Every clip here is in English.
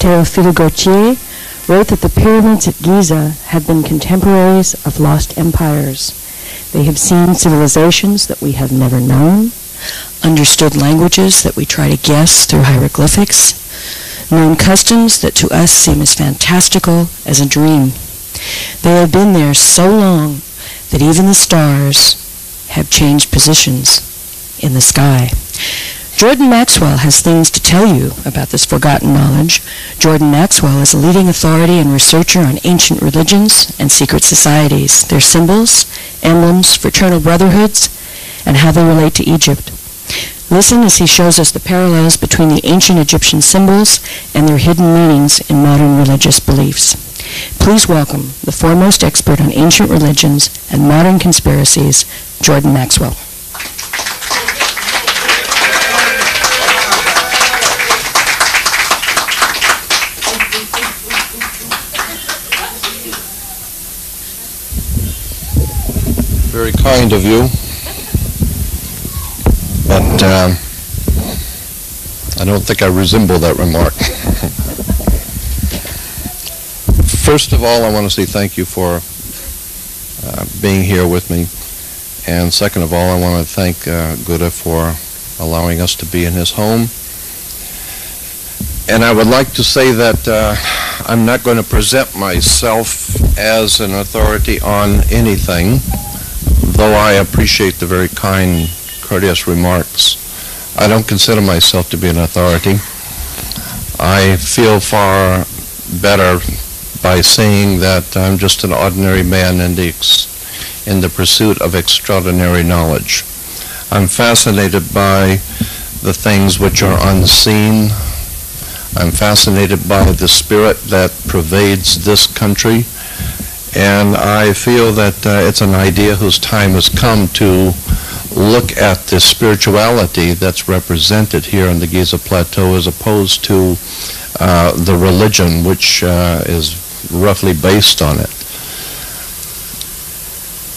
Théophile Gautier wrote that the pyramids at Giza have been contemporaries of lost empires. They have seen civilizations that we have never known, understood languages that we try to guess through hieroglyphics, known customs that to us seem as fantastical as a dream. They have been there so long that even the stars have changed positions in the sky. Jordan Maxwell has things to tell you about this forgotten knowledge. Jordan Maxwell is a leading authority and researcher on ancient religions and secret societies, their symbols, emblems, fraternal brotherhoods, and how they relate to Egypt. Listen as he shows us the parallels between the ancient Egyptian symbols and their hidden meanings in modern religious beliefs. Please welcome the foremost expert on ancient religions and modern conspiracies, Jordan Maxwell. Very kind of you, but I don't think I resemble that remark. First of all, I want to say thank you for being here with me, and second of all, I want to thank Guda for allowing us to be in his home. And I would like to say that I'm not going to present myself as an authority on anything, though I appreciate the very kind, courteous remarks. I don't consider myself to be an authority. I feel far better by saying that I'm just an ordinary man in the pursuit of extraordinary knowledge. I'm fascinated by the things which are unseen. I'm fascinated by the spirit that pervades this country. And I feel that it's an idea whose time has come to look at the spirituality that's represented here on the Giza Plateau as opposed to the religion which is roughly based on it.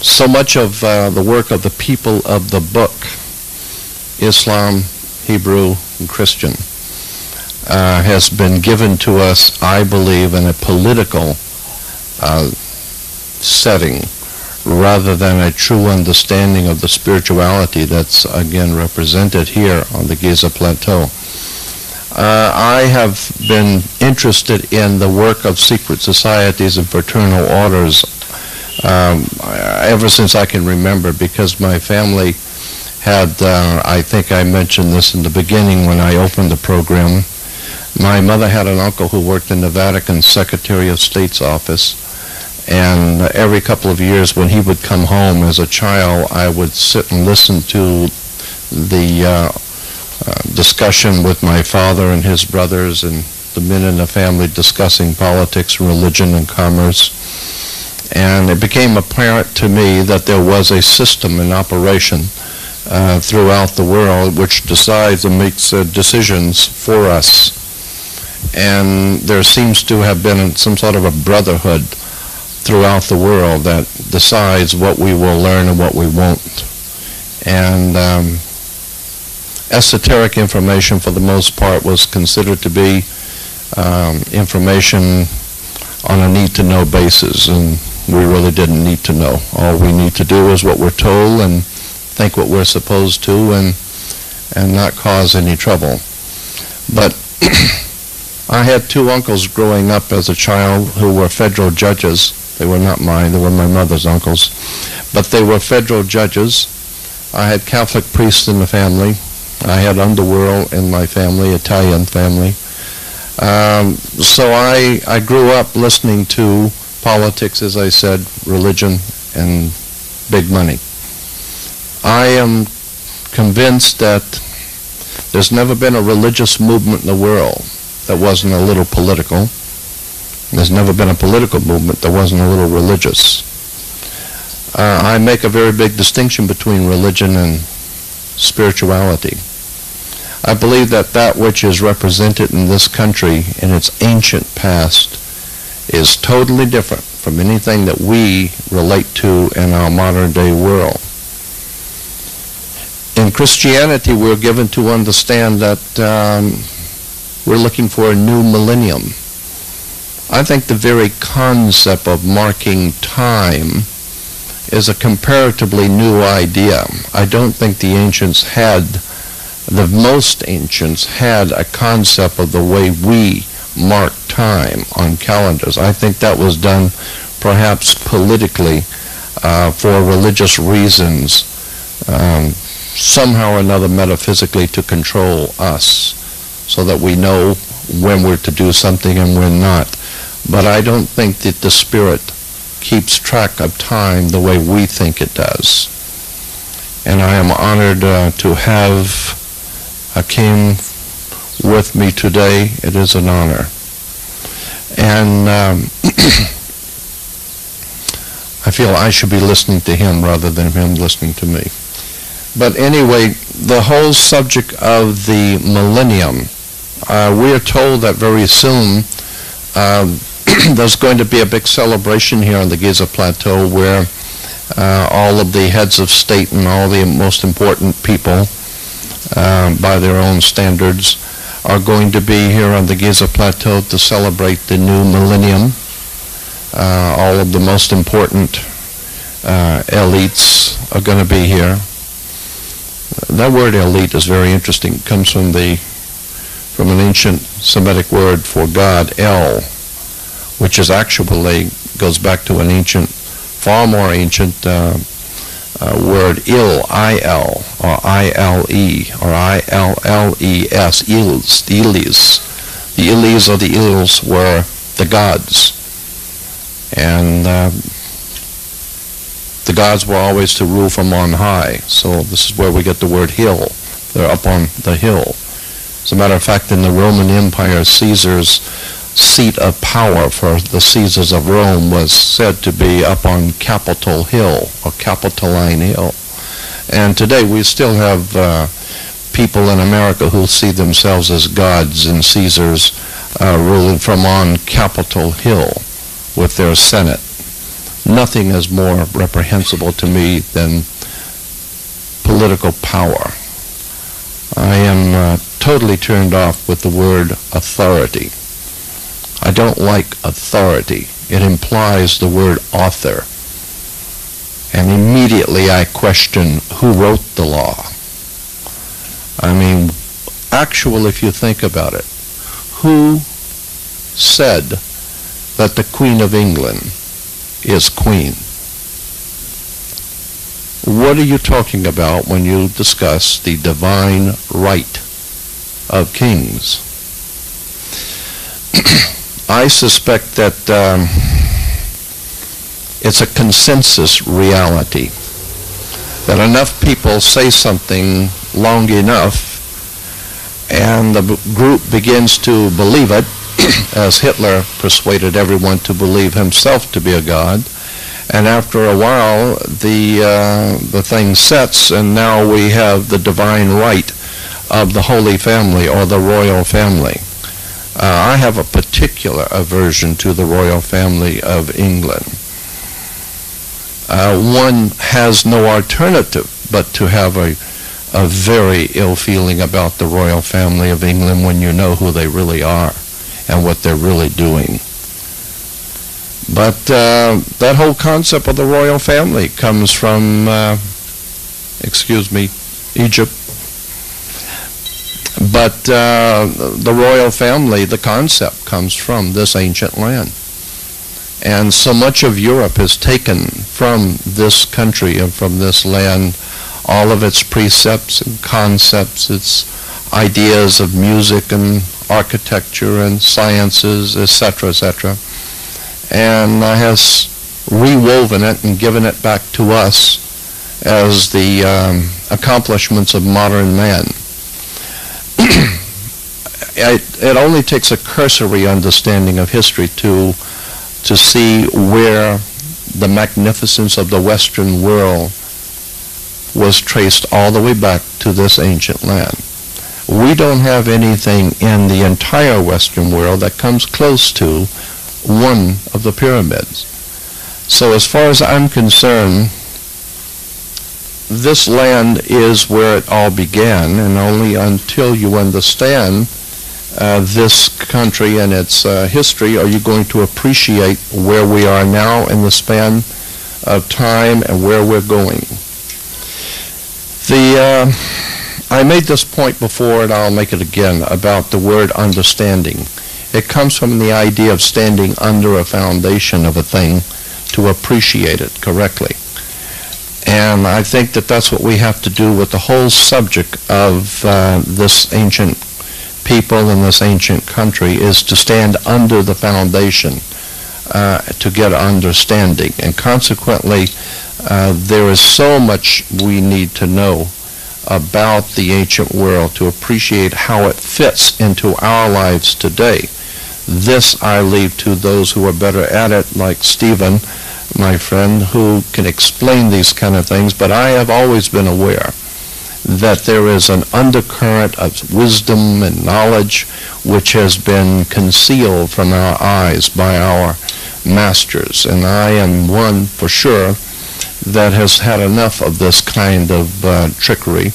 So much of the work of the people of the book, Islam, Hebrew, and Christian, has been given to us, I believe, in a political setting rather than a true understanding of the spirituality that's again represented here on the Giza Plateau. I have been interested in the work of secret societies and fraternal orders ever since I can remember, because my family had, I think I mentioned this in the beginning when I opened the program, my mother had an uncle who worked in the Vatican Secretary of State's office. And every couple of years when he would come home as a child, I would sit and listen to the discussion with my father and his brothers and the men in the family discussing politics, religion, and commerce. And it became apparent to me that there was a system in operation throughout the world which decides and makes decisions for us. And there seems to have been some sort of a brotherhood throughout the world that decides what we will learn and what we won't. And esoteric information, for the most part, was considered to be information on a need-to-know basis, and we really didn't need to know. All we need to do is what we're told and think what we're supposed to and not cause any trouble. But I had two uncles growing up as a child who were federal judges. They were not mine, they were my mother's uncles. But they were federal judges. I had Catholic priests in the family. I had underworld in my family, Italian family. So I grew up listening to politics, as I said, religion, and big money. I am convinced that there's never been a religious movement in the world that wasn't a little political. There's never been a political movement that wasn't a little religious. I make a very big distinction between religion and spirituality. I believe that that which is represented in this country in its ancient past is totally different from anything that we relate to in our modern day world. In Christianity, we're given to understand that we're looking for a new millennium. I think the very concept of marking time is a comparatively new idea. I don't think the most ancients had a concept of the way we mark time on calendars. I think that was done perhaps politically for religious reasons, somehow or another metaphysically to control us so that we know when we're to do something and when not. But I don't think that the Spirit keeps track of time the way we think it does. And I am honored to have Hakeem with me today. It is an honor. And I feel I should be listening to him rather than him listening to me. But anyway, the whole subject of the millennium, we are told that very soon there's going to be a big celebration here on the Giza Plateau where all of the heads of state and all the most important people, by their own standards, are going to be here on the Giza Plateau to celebrate the new millennium. All of the most important elites are going to be here. That word elite is very interesting. It comes from an ancient Semitic word for God, El, which is actually goes back to an ancient, far more ancient word, Il, I-L, or I-L-E, or I-L-L-E-S, Ils, the Ilis. The Ilis or the Ils were the gods. And the gods were always to rule from on high. So this is where we get the word hill. They're up on the hill. As a matter of fact, in the Roman Empire, Caesar's seat of power for the Caesars of Rome was said to be up on Capitol Hill, or Capitoline Hill. And today we still have people in America who see themselves as gods and Caesars ruling from on Capitol Hill with their Senate. Nothing is more reprehensible to me than political power. I am totally turned off with the word authority. I don't like authority. It implies the word author. And immediately I question who wrote the law. I mean, actually, if you think about it, who said that the Queen of England is queen? What are you talking about when you discuss the divine right of kings? I suspect that it's a consensus reality, that enough people say something long enough and the group begins to believe it, as Hitler persuaded everyone to believe himself to be a god, and after a while the thing sets, and now we have the divine right of the Holy Family or the royal family. I have a particular aversion to the royal family of England. One has no alternative but to have a very ill feeling about the royal family of England when you know who they really are and what they're really doing. But that whole concept of the royal family comes from, Egypt. But the royal family, the concept, comes from this ancient land. And so much of Europe has taken from this country and from this land all of its precepts and concepts, its ideas of music and architecture and sciences, etc., etc., and has rewoven it and given it back to us as the accomplishments of modern man. It only takes a cursory understanding of history to see where the magnificence of the Western world was traced all the way back to this ancient land. We don't have anything in the entire Western world that comes close to one of the pyramids. So as far as I'm concerned, this land is where it all began, and only until you understand this country and its history, are you going to appreciate where we are now in the span of time and where we're going? I made this point before, and I'll make it again, about the word understanding. It comes from the idea of standing under a foundation of a thing to appreciate it correctly. And I think that that's what we have to do with the whole subject of this ancient people in this ancient country, is to stand under the foundation to get understanding. And consequently, there is so much we need to know about the ancient world to appreciate how it fits into our lives today. This I leave to those who are better at it, like Stephen, my friend, who can explain these kind of things, but I have always been aware that there is an undercurrent of wisdom and knowledge which has been concealed from our eyes by our masters, and I am one for sure that has had enough of this kind of trickery.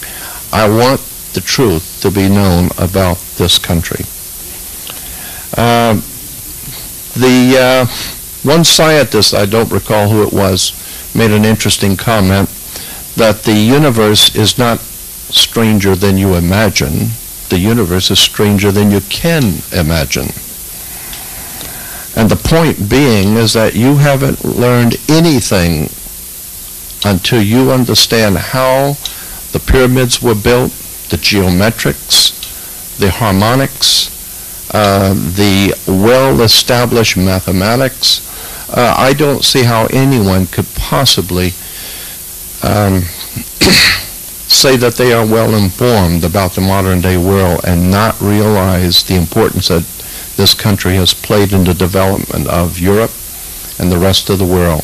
I want the truth to be known about this country. One scientist, I don't recall who it was, made an interesting comment that the universe is not stranger than you imagine. The universe is stranger than you can imagine. And the point being is that you haven't learned anything until you understand how the pyramids were built, the geometrics, the harmonics, the well-established mathematics. I don't see how anyone could possibly say that they are well informed about the modern day world and not realize the importance that this country has played in the development of Europe and the rest of the world.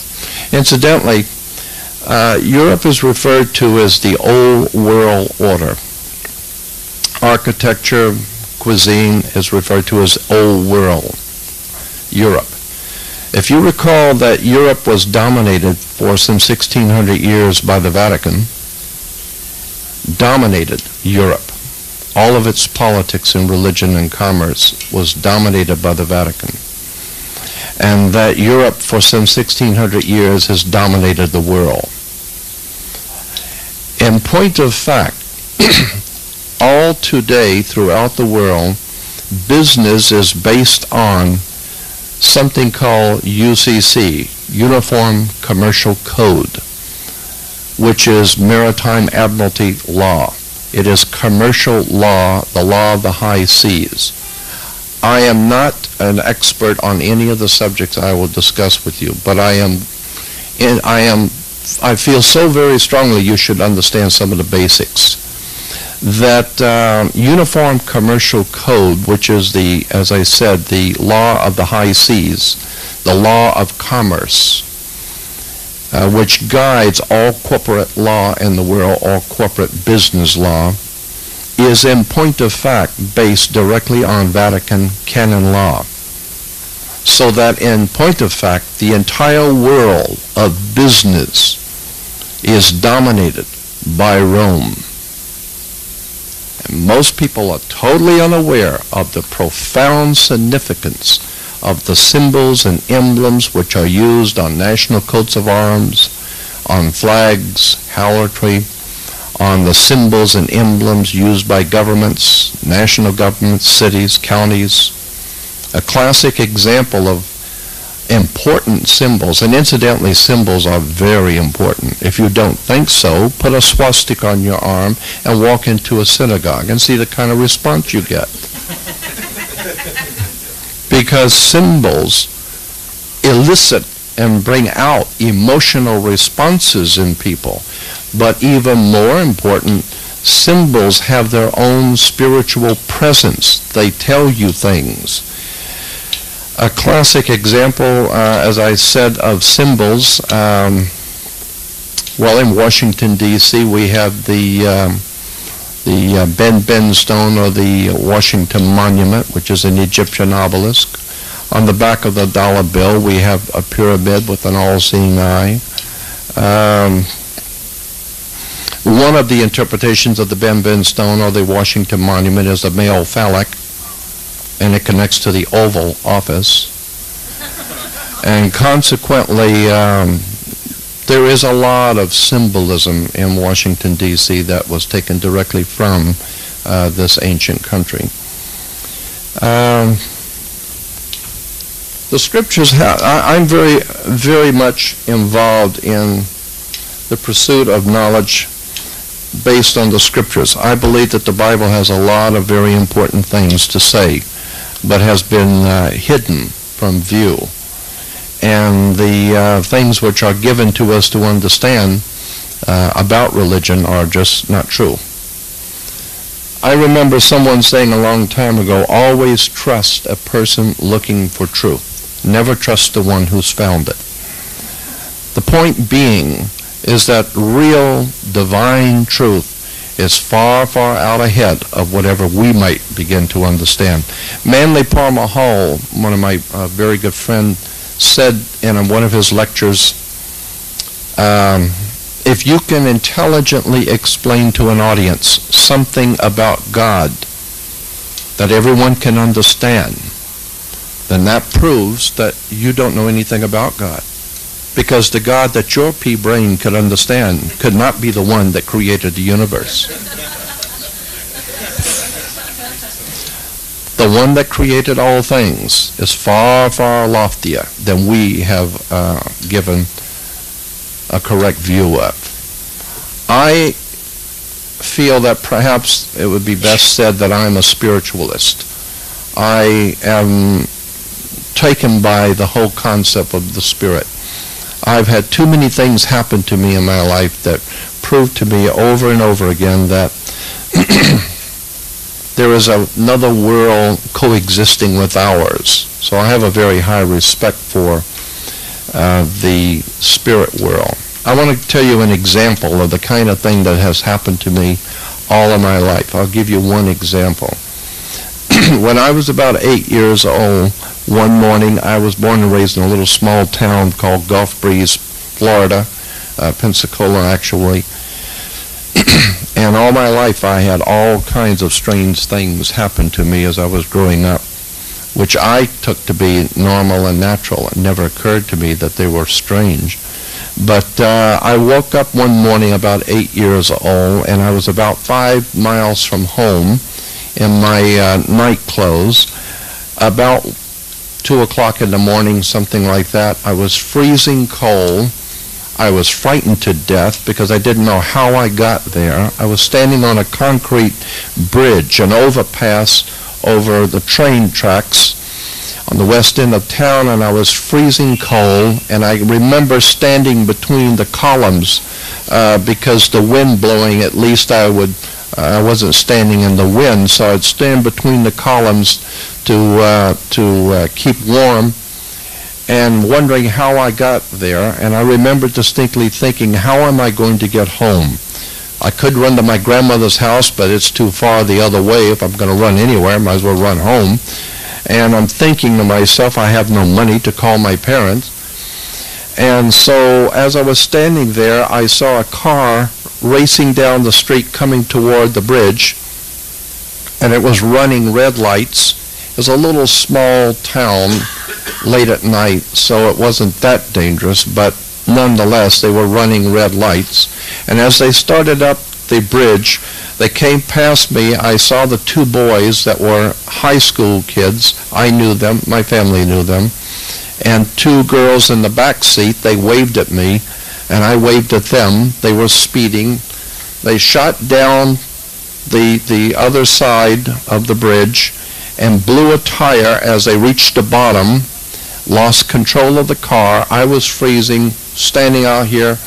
Incidentally, Europe is referred to as the Old World Order. Architecture, cuisine is referred to as Old World, Europe. If you recall that Europe was dominated for some 1600 years by the Vatican, dominated Europe. All of its politics and religion and commerce was dominated by the Vatican. And that Europe for some 1600 years has dominated the world. In point of fact, all today throughout the world, business is based on something called UCC, Uniform Commercial Code, which is Maritime Admiralty law. It is commercial law, the law of the high seas. I am not an expert on any of the subjects I will discuss with you, but I feel so very strongly you should understand some of the basics. That Uniform Commercial Code, which is the, as I said, the law of the high seas, the law of commerce, which guides all corporate law in the world, all corporate business law, is in point of fact based directly on Vatican canon law. So that in point of fact, the entire world of business is dominated by Rome. And most people are totally unaware of the profound significance of the symbols and emblems which are used on national coats of arms, on flags, heraldry, on the symbols and emblems used by governments, national governments, cities, counties. A classic example of important symbols, and incidentally symbols are very important. If you don't think so, put a swastika on your arm and walk into a synagogue and see the kind of response you get. Because symbols elicit and bring out emotional responses in people. But even more important, symbols have their own spiritual presence. They tell you things. A classic example, as I said, of symbols, well, in Washington, D.C., we have the Ben stone, or the Washington Monument, which is an Egyptian obelisk. On the back of the dollar bill, we have a pyramid with an all-seeing eye. One of the interpretations of the Ben stone or the Washington Monument is the male phallic, and it connects to the Oval Office. And consequently, there is a lot of symbolism in Washington, D.C. that was taken directly from this ancient country. The scriptures, I'm very much involved in the pursuit of knowledge based on the scriptures. I believe that the Bible has a lot of very important things to say, but has been hidden from view. And the things which are given to us to understand about religion are just not true. I remember someone saying a long time ago, always trust a person looking for truth. Never trust the one who's found it. The point being is that real divine truth is far, far out ahead of whatever we might begin to understand. Manly Palmer Hall, one of my very good friends, said in one of his lectures, if you can intelligently explain to an audience something about God that everyone can understand, then that proves that you don't know anything about God. Because the God that your pea brain could understand could not be the one that created the universe. The one that created all things is far, far loftier than we have given a correct view of. I feel that perhaps it would be best said that I'm a spiritualist. I am taken by the whole concept of the Spirit. I've had too many things happen to me in my life that prove to me over and over again that there is another world coexisting with ours. So I have a very high respect for the spirit world. I want to tell you an example of the kind of thing that has happened to me all of my life. I'll give you one example. When I was about 8 years old, one morning, I was born and raised in a little small town called Gulf Breeze, Florida, Pensacola actually. And all my life I had all kinds of strange things happen to me as I was growing up, which I took to be normal and natural. It never occurred to me that they were strange. But I woke up one morning about 8 years old, and I was about 5 miles from home in my night clothes. About 2 o'clock in the morning, something like that. I was freezing cold. I was frightened to death because I didn't know how I got there. I was standing on a concrete bridge, an overpass over the train tracks on the west end of town, and I was freezing cold. And I remember standing between the columns because the wind blowing, at least I wasn't standing in the wind, so I'd stand between the columns to keep warm, and wondering how I got there. And I remember distinctly thinking, how am I going to get home? I could run to my grandmother's house, but it's too far the other way. If I'm going to run anywhere, I might as well run home. And I'm thinking to myself, I have no money to call my parents. And so as I was standing there, I saw a car racing down the street coming toward the bridge, and it was running red lights. It was a little small town late at night, so it wasn't that dangerous, but nonetheless, they were running red lights. And as they started up the bridge, they came past me. I saw the 2 boys that were high school kids. I knew them. My family knew them. And 2 girls in the back seat. They waved at me, and I waved at them. They were speeding. They shot down the other side of the bridge and blew a tire as they reached the bottom, lost control of the car. I was freezing, standing out here,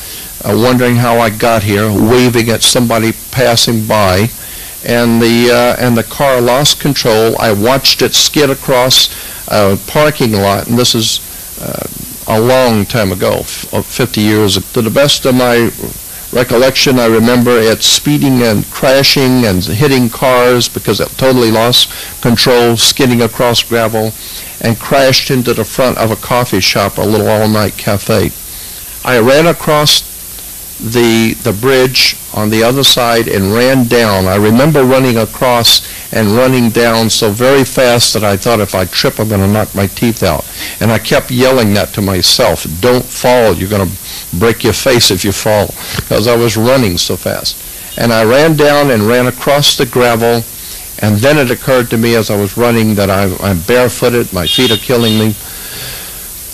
wondering how I got here, waving at somebody passing by, and the car lost control. I watched it skid across a parking lot, and this is a long time ago, 50 years. To the best of my recollection, I remember it speeding and crashing and hitting cars because it totally lost control, skidding across gravel, and crashed into the front of a coffee shop, a little all-night cafe. I ran across the bridge on the other side and ran down. I remember running across and running down so very fast that I thought if I trip, I'm going to knock my teeth out. And I kept yelling that to myself, don't fall, you're going to break your face if you fall, because I was running so fast. And I ran down and ran across the gravel, and then it occurred to me as I was running that I'm barefooted, my feet are killing me.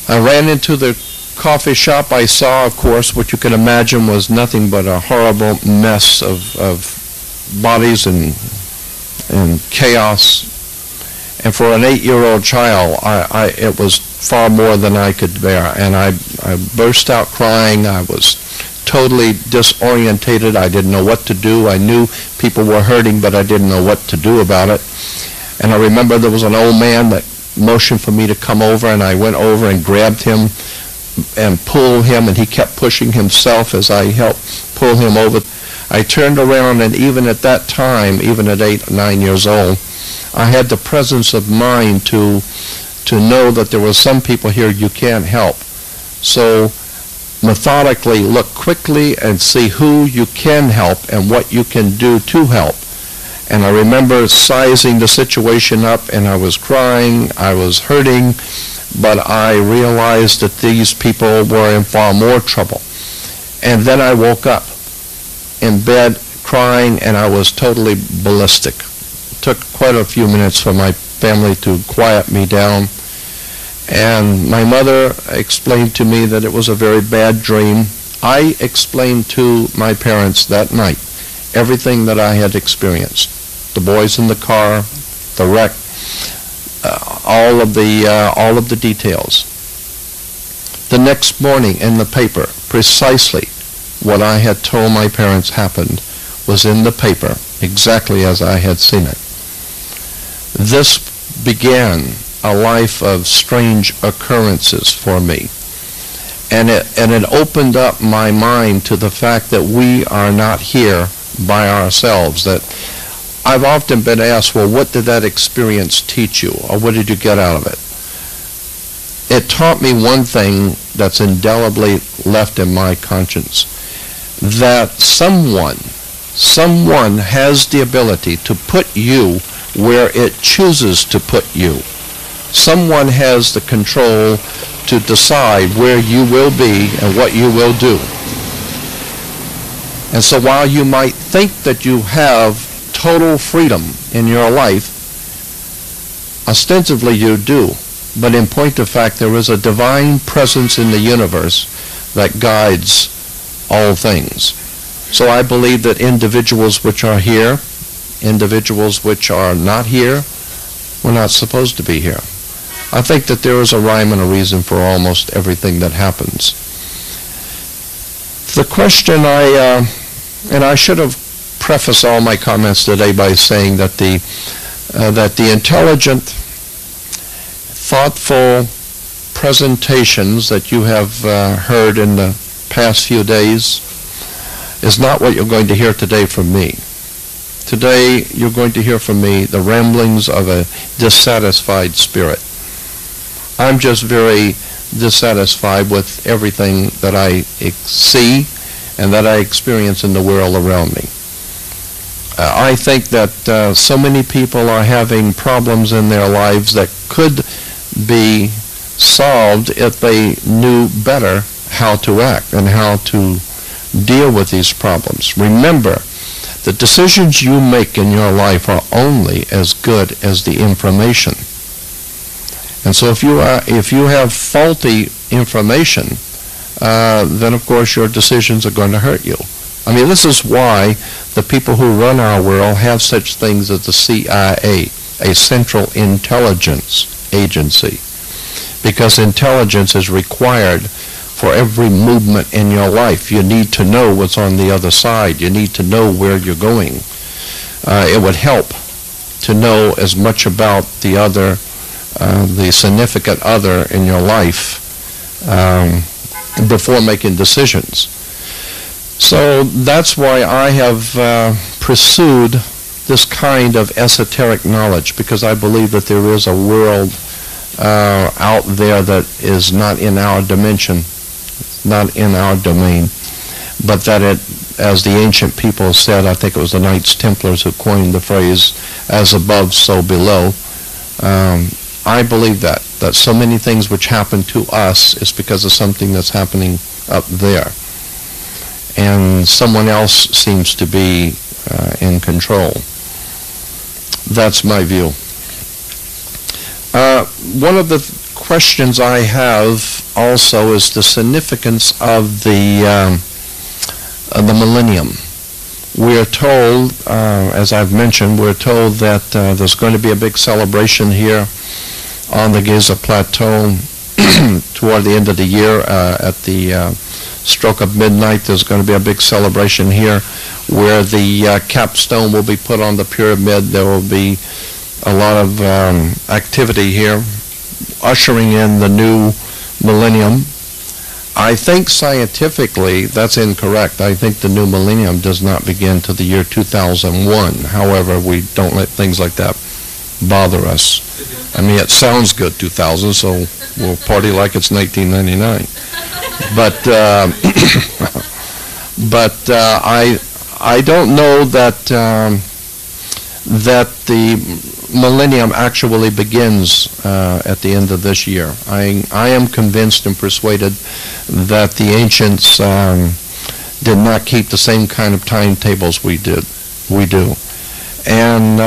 I ran into the coffee shop. I saw, of course, what you can imagine was nothing but a horrible mess of bodies and chaos. And for an 8-year-old child, it was far more than I could bear. And I burst out crying. I was totally disorientated. I didn't know what to do. I knew people were hurting, but I didn't know what to do about it. And I remember there was an old man that motioned for me to come over, and I went over and grabbed him and pulled him, and he kept pushing himself as I helped pull him over. I turned around, and even at that time, even at 8 or 9 years old, I had the presence of mind to know that there were some people here you can't help. So methodically look quickly and see who you can help and what you can do to help. And I remember sizing the situation up, and I was crying, I was hurting, but I realized that these people were in far more trouble. And then I woke up in bed crying, and I was totally ballistic. It took quite a few minutes for my family to quiet me down. And my mother explained to me that it was a very bad dream. I explained to my parents that night everything that I had experienced. The boys in the car, the wreck, all of the details. The next morning in the paper, precisely what I had told my parents happened was in the paper, exactly as I had seen it. This began a life of strange occurrences for me. And it opened up my mind to the fact that we are not here by ourselves, that I've often been asked, well, what did that experience teach you, or what did you get out of it? It taught me one thing that's indelibly left in my conscience, that someone has the ability to put you where it chooses to put you. Someone has the control to decide where you will be and what you will do. And so while you might think that you have total freedom in your life, ostensibly you do, but in point of fact there is a divine presence in the universe that guides all things. So I believe that individuals which are here, individuals which are not here, we're not supposed to be here. I think that there is a rhyme and a reason for almost everything that happens. The question and I should have prefaced all my comments today by saying that the intelligent, thoughtful presentations that you have heard in the past few days is not what you're going to hear today from me. Today you're going to hear from me the ramblings of a dissatisfied spirit. I'm just very dissatisfied with everything that I see and that I experience in the world around me. I think that so many people are having problems in their lives that could be solved if they knew better how to act and how to deal with these problems. Remember, the decisions you make in your life are only as good as the information. And so if you have faulty information, then of course your decisions are going to hurt you. I mean, this is why the people who run our world have such things as the CIA, a Central Intelligence Agency, because intelligence is required for every movement in your life. You need to know what's on the other side. You need to know where you're going. It would help to know as much about the other, the significant other in your life before making decisions. So that's why I have pursued this kind of esoteric knowledge, because I believe that there is a world out there that is not in our dimension, not in our domain. but that it, as the ancient people said, I think it was the Knights Templars who coined the phrase, as above, so below. I believe that so many things which happen to us is because of something that's happening up there. And someone else seems to be in control. That's my view. One of the questions I have also is the significance of the millennium. We are told, as I've mentioned, we're told that there's going to be a big celebration here on the Giza Plateau toward the end of the year. At the stroke of midnight, there's going to be a big celebration here where the capstone will be put on the pyramid. There will be a lot of activity here, ushering in the new millennium. I think scientifically that's incorrect. I think the new millennium does not begin till the year 2001. However, we don't let things like that bother us. I mean, it sounds good, 2000, so we'll party like it's 1999. But I don't know that that the millennium actually begins at the end of this year. I am convinced and persuaded that the ancients did not keep the same kind of timetables we do. And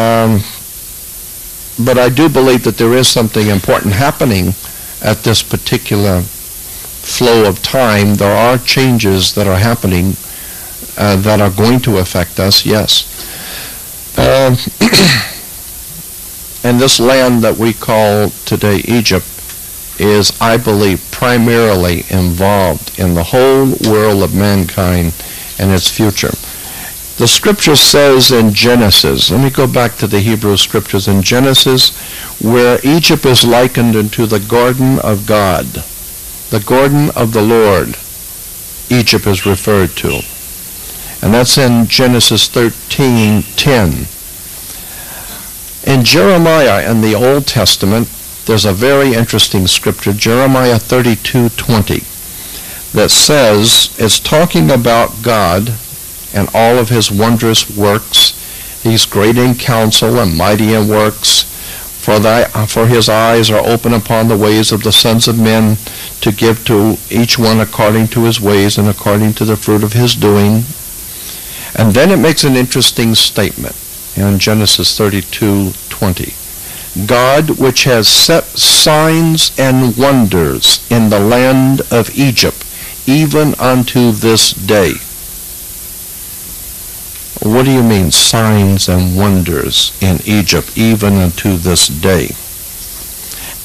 but I do believe that there is something important happening at this particular flow of time. There are changes that are happening that are going to affect us, yes. And this land that we call today Egypt is, I believe, primarily involved in the whole world of mankind and its future. The scripture says in Genesis, let me go back to the Hebrew scriptures in Genesis, where Egypt is likened unto the garden of God, the garden of the Lord, Egypt is referred to. And that's in Genesis 13:10. In Jeremiah in the Old Testament, there's a very interesting scripture, Jeremiah 32:20, that says, it's talking about God and all of his wondrous works. He's great in counsel and mighty in works. For his eyes are open upon the ways of the sons of men, to give to each one according to his ways and according to the fruit of his doing. And then it makes an interesting statement in Genesis 32:20. God, which has set signs and wonders in the land of Egypt, even unto this day. What do you mean, signs and wonders in Egypt, even unto this day?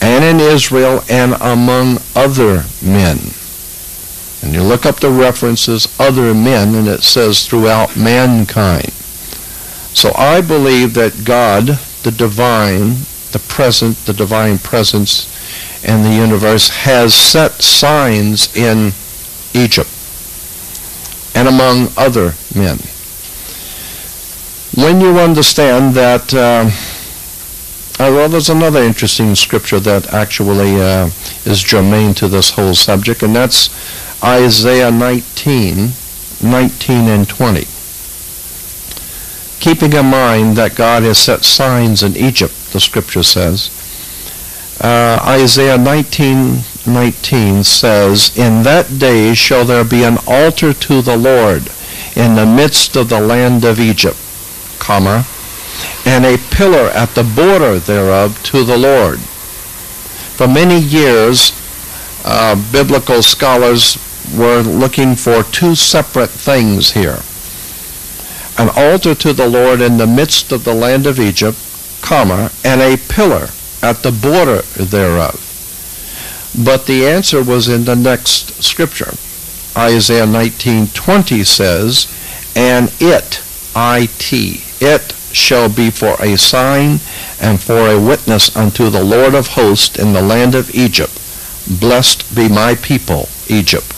And in Israel and among other men. And you look up the references, other men, and it says throughout mankind. So I believe that God, the divine, the present, the divine presence in the universe, has set signs in Egypt and among other men. When you understand that, well, there's another interesting scripture that actually is germane to this whole subject, and that's Isaiah 19:19 and 20. Keeping in mind that God has set signs in Egypt, the scripture says, Isaiah 19:19 says, in that day shall there be an altar to the Lord in the midst of the land of Egypt, comma, and a pillar at the border thereof to the Lord. For many years, biblical scholars were looking for two separate things here. An altar to the Lord in the midst of the land of Egypt, comma, and a pillar at the border thereof. But the answer was in the next scripture. Isaiah 19:20 says, and it shall be for a sign and for a witness unto the Lord of hosts in the land of Egypt. Blessed be my people, Egypt.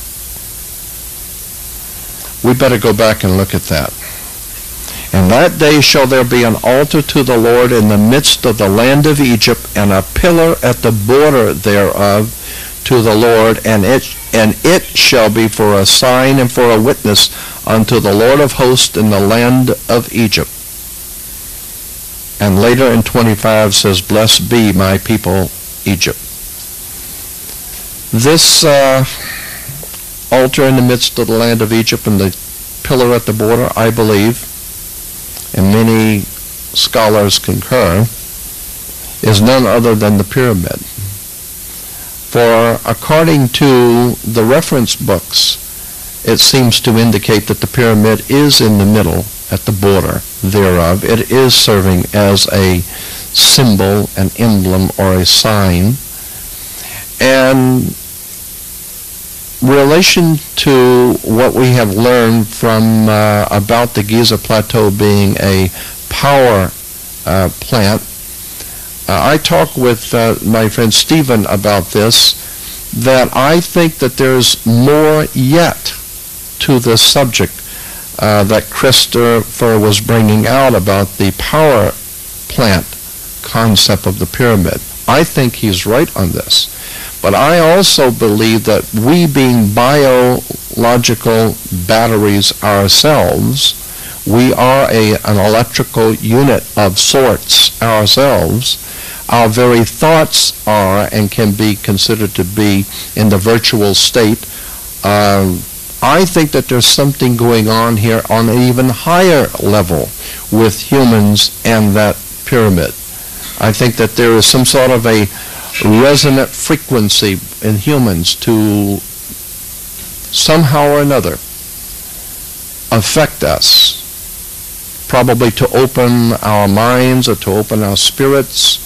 We better go back and look at that. In that day shall there be an altar to the Lord in the midst of the land of Egypt, and a pillar at the border thereof to the Lord, and it shall be for a sign and for a witness unto the Lord of hosts in the land of Egypt. And later in 25 says, blessed be my people Egypt. This altar in the midst of the land of Egypt and the pillar at the border, I believe, and many scholars concur, is none other than the pyramid. For according to the reference books, it seems to indicate that the pyramid is in the middle at the border thereof. It is serving as a symbol, an emblem, or a sign. And relation to what we have learned from about the Giza Plateau being a power plant, I talked with my friend Stephen about this, that I think that there's more yet to this subject that Christopher was bringing out about the power plant concept of the pyramid. I think he's right on this. But I also believe that we, being biological batteries ourselves, we are an electrical unit of sorts ourselves. Our very thoughts are and can be considered to be in the virtual state. I think that there's something going on here on an even higher level with humans and that pyramid. I think that there is some sort of a resonant frequency in humans to somehow or another affect us, probably to open our minds or to open our spirits,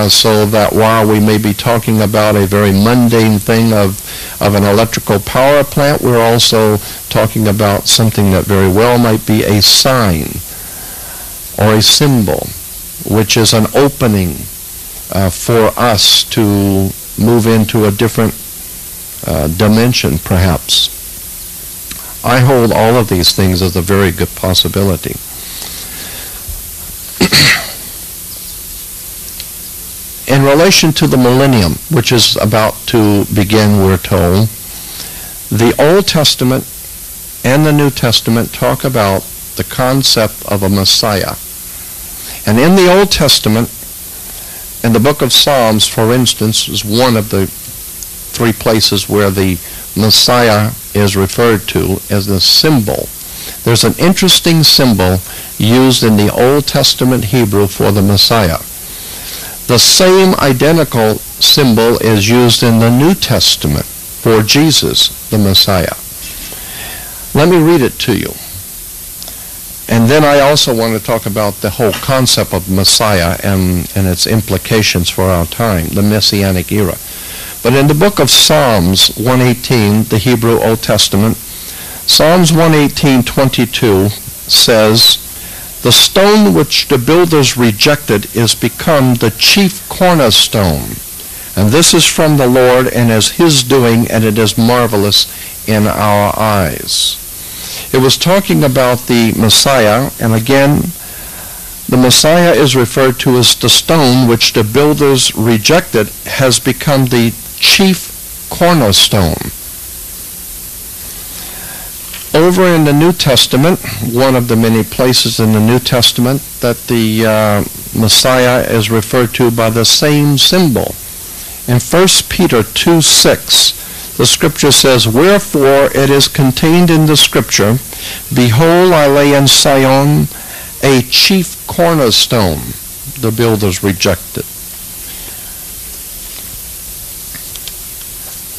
so that while we may be talking about a very mundane thing of an electrical power plant, we're also talking about something that very well might be a sign or a symbol, which is an opening for us to move into a different dimension, perhaps. I hold all of these things as a very good possibility. In relation to the millennium, which is about to begin, we're told, the Old Testament and the New Testament talk about the concept of a Messiah. And in the Old Testament, in the book of Psalms, for instance, is one of the three places where the Messiah is referred to as the symbol. There's an interesting symbol used in the Old Testament Hebrew for the Messiah. The same identical symbol is used in the New Testament for Jesus, the Messiah. Let me read it to you. And then I also want to talk about the whole concept of Messiah and its implications for our time, the Messianic era. But in the book of Psalms 118, the Hebrew Old Testament, Psalms 118:22 says, the stone which the builders rejected is become the chief cornerstone. And this is from the Lord and is his doing, and it is marvelous in our eyes. It was talking about the Messiah, and again, the Messiah is referred to as the stone which the builders rejected has become the chief cornerstone. Over in the New Testament, one of the many places in the New Testament that the Messiah is referred to by the same symbol. In 1 Peter 2:6, the scripture says, wherefore it is contained in the scripture, behold, I lay in Zion a chief cornerstone, the builders rejected.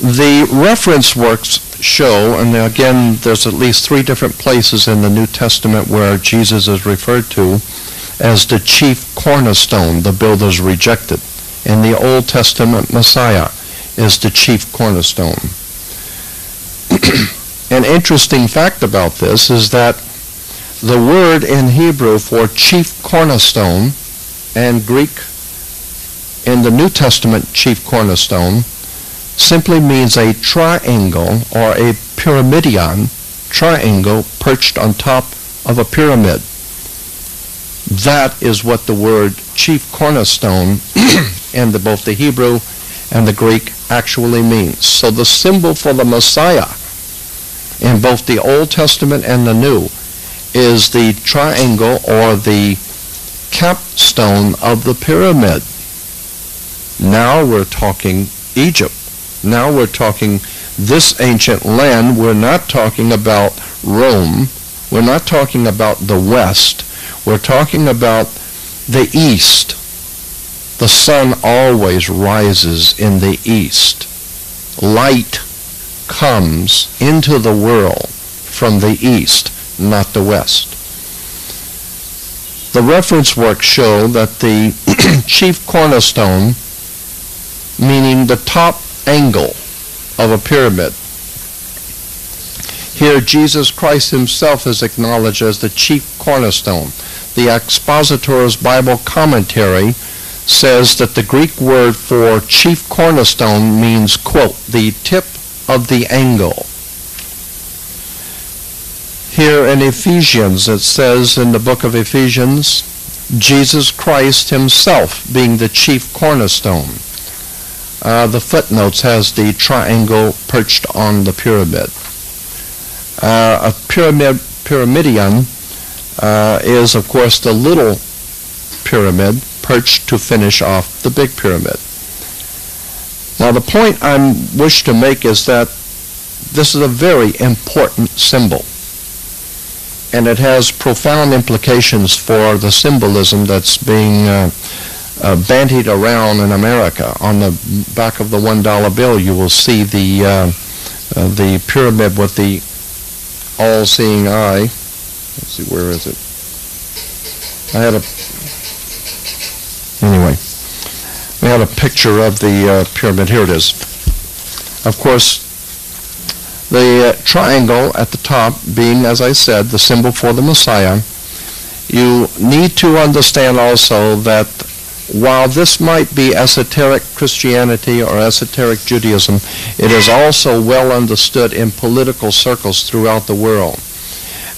The reference works show, and again, there's at least three different places in the New Testament where Jesus is referred to as the chief cornerstone, the builders rejected. In the Old Testament, Messiah is the chief cornerstone. An interesting fact about this is that the word in Hebrew for chief cornerstone and Greek in the New Testament chief cornerstone simply means a triangle or a pyramidion triangle perched on top of a pyramid. That is what the word chief cornerstone in both the Hebrew and the Greek actually means. So the symbol for the Messiah in both the Old Testament and the New is the triangle or the capstone of the pyramid. Now we're talking Egypt. Now we're talking this ancient land. We're not talking about Rome. We're not talking about the West. We're talking about the East. The sun always rises in the East. Light comes into the world from the East, not the West. The reference works show that the chief cornerstone, meaning the top angle of a pyramid. Here Jesus Christ himself is acknowledged as the chief cornerstone. The Expositor's Bible Commentary says that the Greek word for chief cornerstone means, quote, the tip of the angle. Here in Ephesians, it says in the book of Ephesians, Jesus Christ himself being the chief cornerstone. The footnotes has the triangle perched on the pyramid. A pyramidion is, of course, the little pyramid perched to finish off the big pyramid. Now, the point I wish to make is that this is a very important symbol, and it has profound implications for the symbolism that's being bandied around in America. On the back of the $1 bill, you will see the pyramid with the all-seeing eye. Let's see, where is it? Anyway, we had a picture of the pyramid. Here it is. Of course, the triangle at the top being, as I said, the symbol for the Messiah. You need to understand also that while this might be esoteric Christianity or esoteric Judaism, it is also well understood in political circles throughout the world.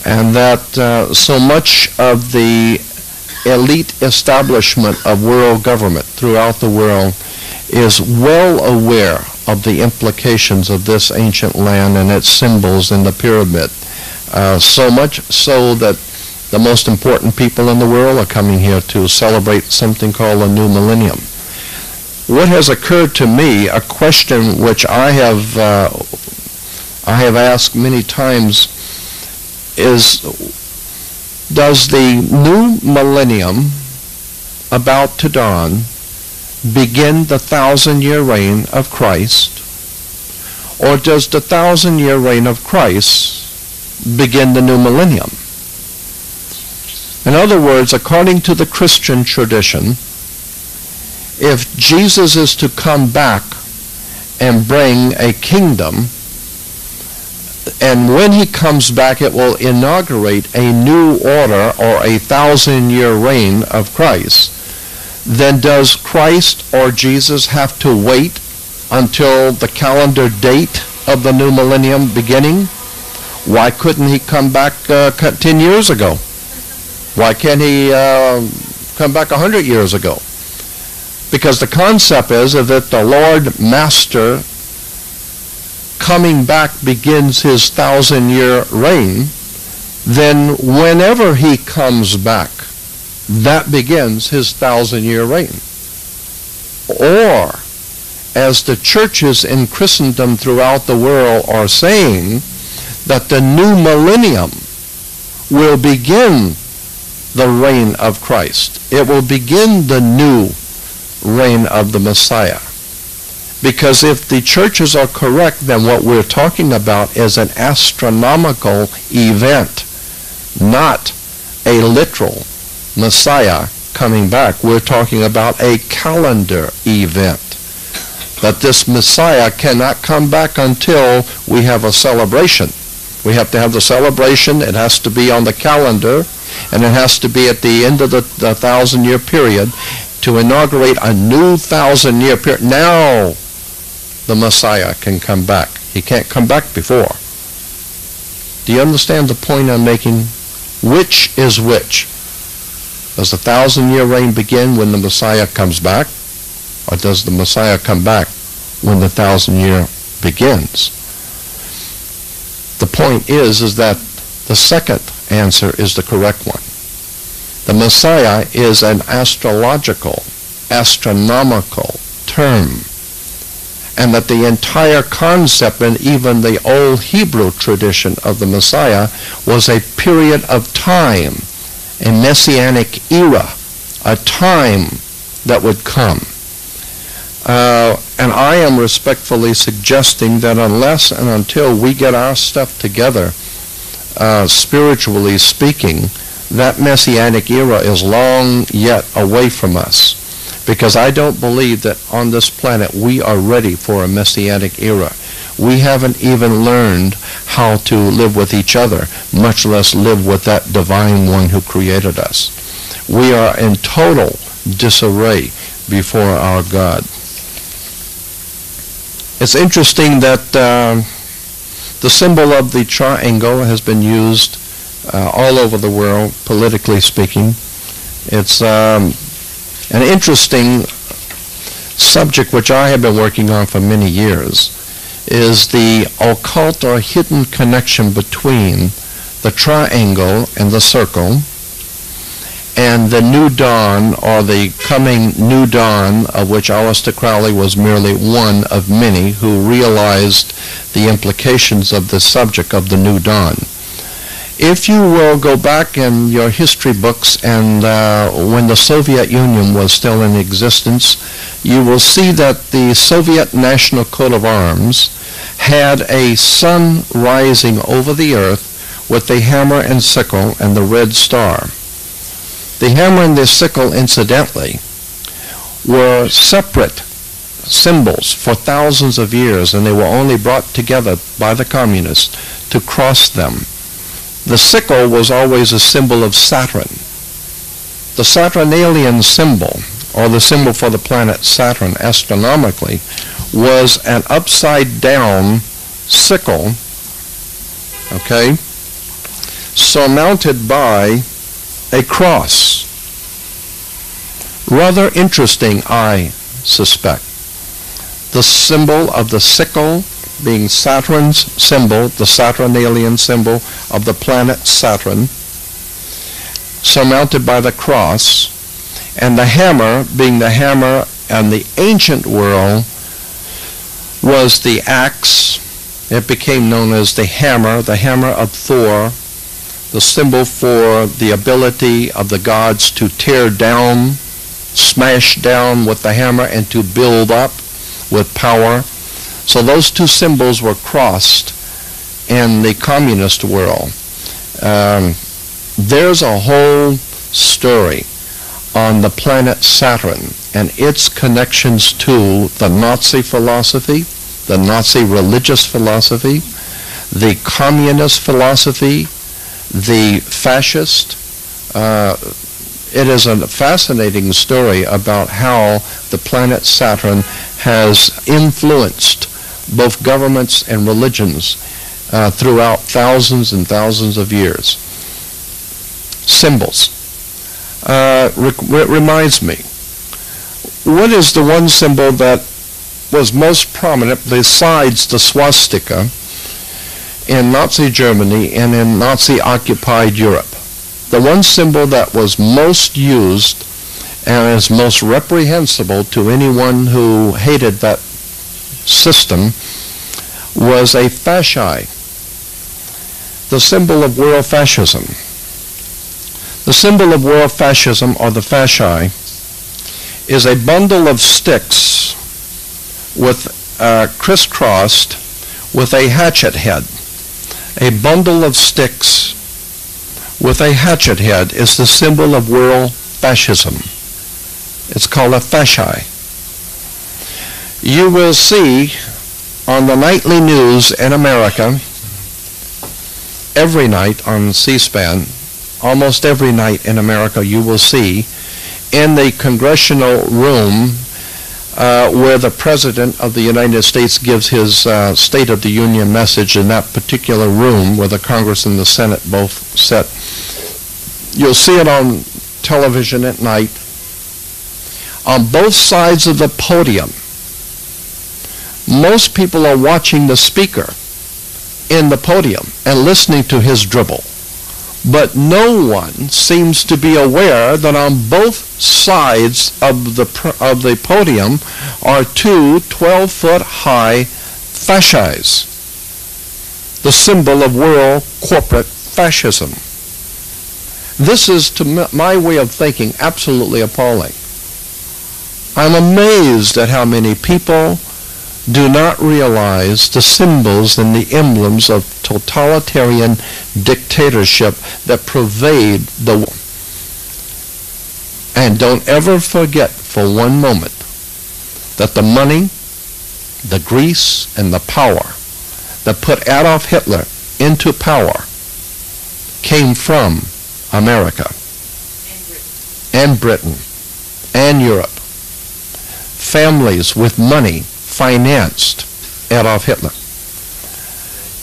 And that so much of the elite establishment of world government throughout the world is well aware of the implications of this ancient land and its symbols in the pyramid. So much so that the most important people in the world are coming here to celebrate something called a new millennium. What has occurred to me, a question which I have asked many times, is, does the new millennium about to dawn begin the 1,000-year reign of Christ, or does the 1,000-year reign of Christ begin the new millennium? In other words, according to the Christian tradition, if Jesus is to come back and bring a kingdom, and when he comes back it will inaugurate a new order or a 1,000-year reign of Christ, then does Christ or Jesus have to wait until the calendar date of the new millennium beginning? Why couldn't he come back 10 years ago? Why can't he come back 100 years ago? Because the concept is that the Lord Master coming back begins his 1,000-year reign, then whenever he comes back, that begins his 1,000-year reign. Or, as the churches in Christendom throughout the world are saying, that the new millennium will begin the reign of Christ. It will begin the new reign of the Messiah. Because if the churches are correct, then what we're talking about is an astronomical event, not a literal Messiah coming back. We're talking about a calendar event. That this Messiah cannot come back until we have a celebration. We have to have the celebration. It has to be on the calendar, and it has to be at the end of the 1,000-year period to inaugurate a new 1,000-year period. Now the Messiah can come back. He can't come back before. Do you understand the point I'm making? Which is which? Does the 1,000-year reign begin when the Messiah comes back? Or does the Messiah come back when the 1,000-year begins. The point is that the second answer is the correct one. The Messiah is an astronomical term, and that the entire concept and even the old Hebrew tradition of the Messiah was a period of time, a messianic era, a time that would come. And I am respectfully suggesting that unless and until we get our stuff together, spiritually speaking, that messianic era is long yet away from us. Because I don't believe that on this planet we are ready for a messianic era. We haven't even learned how to live with each other, much less live with that divine one who created us. We are in total disarray before our God. It's interesting that the symbol of the triangle has been used all over the world, politically speaking. It's an interesting subject which I have been working on for many years, is the occult or hidden connection between the triangle and the circle and the new dawn, or the coming new dawn, of which Aleister Crowley was merely one of many who realized the implications of the subject of the new dawn. If you will go back in your history books and when the Soviet Union was still in existence, you will see that the Soviet National Coat of Arms had a sun rising over the earth with the hammer and sickle and the red star. The hammer and the sickle, incidentally, were separate symbols for thousands of years, and they were only brought together by the communists to cross them. The sickle was always a symbol of Saturn. The Saturnalian symbol, or the symbol for the planet Saturn astronomically, was an upside-down sickle, okay, surmounted by a cross. Rather interesting, I suspect. The symbol of the sickle being Saturn's symbol, the Saturnalian symbol of the planet Saturn, surmounted by the cross, and the hammer being the hammer and the ancient world was the axe. It became known as the hammer of Thor, the symbol for the ability of the gods to tear down, smash down with the hammer, and to build up with power. So those two symbols were crossed in the communist world. There's a whole story on the planet Saturn and its connections to the Nazi philosophy, the Nazi religious philosophy, the communist philosophy, the fascist. It is a fascinating story about how the planet Saturn has influenced both governments and religions throughout thousands and thousands of years. Symbols. Reminds me, what is the one symbol that was most prominent besides the swastika in Nazi Germany and in Nazi-occupied Europe? The one symbol that was most used and is most reprehensible to anyone who hated that system was a fasci, the symbol of world fascism. The symbol of world fascism, or the fasci, is a bundle of sticks with crisscrossed with a hatchet head. A bundle of sticks with a hatchet head is the symbol of world fascism. It's called a fasci. You will see on the nightly news in America, every night on C-SPAN, almost every night in America, you will see in the congressional room where the President of the United States gives his State of the Union message, in that particular room where the Congress and the Senate both sit. You'll see it on television at night. On both sides of the podium, Most people are watching the speaker in the podium and listening to his dribble. But no one seems to be aware that on both sides of the podium are two 12-foot-high fasces, the symbol of world corporate fascism. This is, to my way of thinking, absolutely appalling. I'm amazed at how many people do not realize the symbols and the emblems of totalitarian dictatorship that pervade the world. And don't ever forget for one moment that the money, the grease, and the power that put Adolf Hitler into power came from America and Britain and Europe. Families with money financed Adolf Hitler.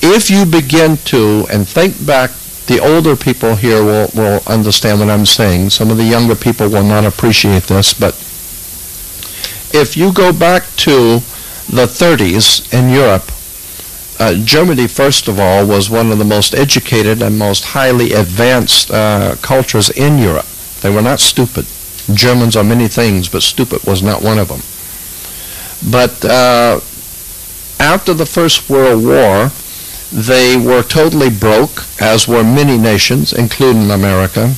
If you begin to, and think back, the older people here will understand what I'm saying. Some of the younger people will not appreciate this, but if you go back to the 30s in Europe, Germany, first of all, was one of the most educated and most highly advanced cultures in Europe. They were not stupid. Germans are many things, but stupid was not one of them. But after the First World War, they were totally broke, as were many nations, including America.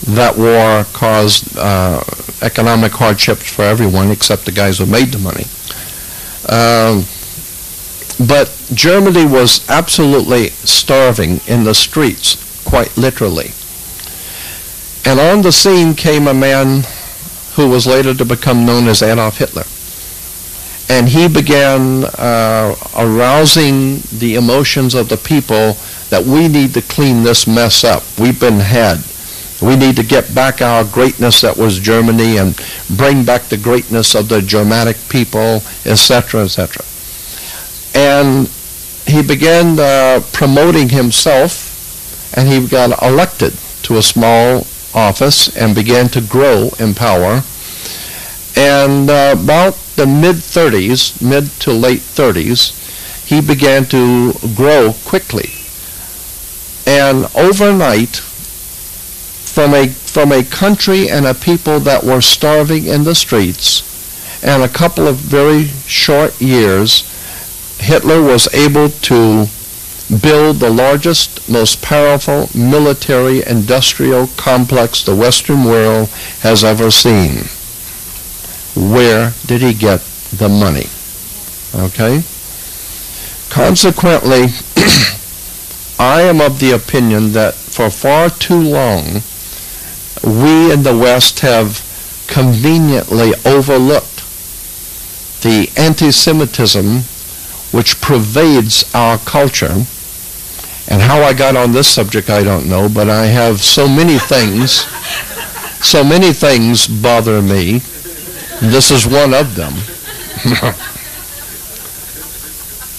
That war caused economic hardships for everyone except the guys who made the money. But Germany was absolutely starving in the streets, quite literally. And on the scene came a man who was later to become known as Adolf Hitler. And he began arousing the emotions of the people that we need to clean this mess up. We've been had. We need to get back our greatness that was Germany and bring back the greatness of the Germanic people, etc., etc. And he began promoting himself, and he got elected to a small office and began to grow in power. And about the mid-30s, mid to late 30s, he began to grow quickly. And overnight, from a country and a people that were starving in the streets, and a couple of very short years, Hitler was able to build the largest, most powerful military industrial complex the Western world has ever seen. Where did he get the money? Okay? Consequently, I am of the opinion that for far too long, we in the West have conveniently overlooked the anti-Semitism which pervades our culture. And how I got on this subject, I don't know, but I have so many things bother me. This is one of them.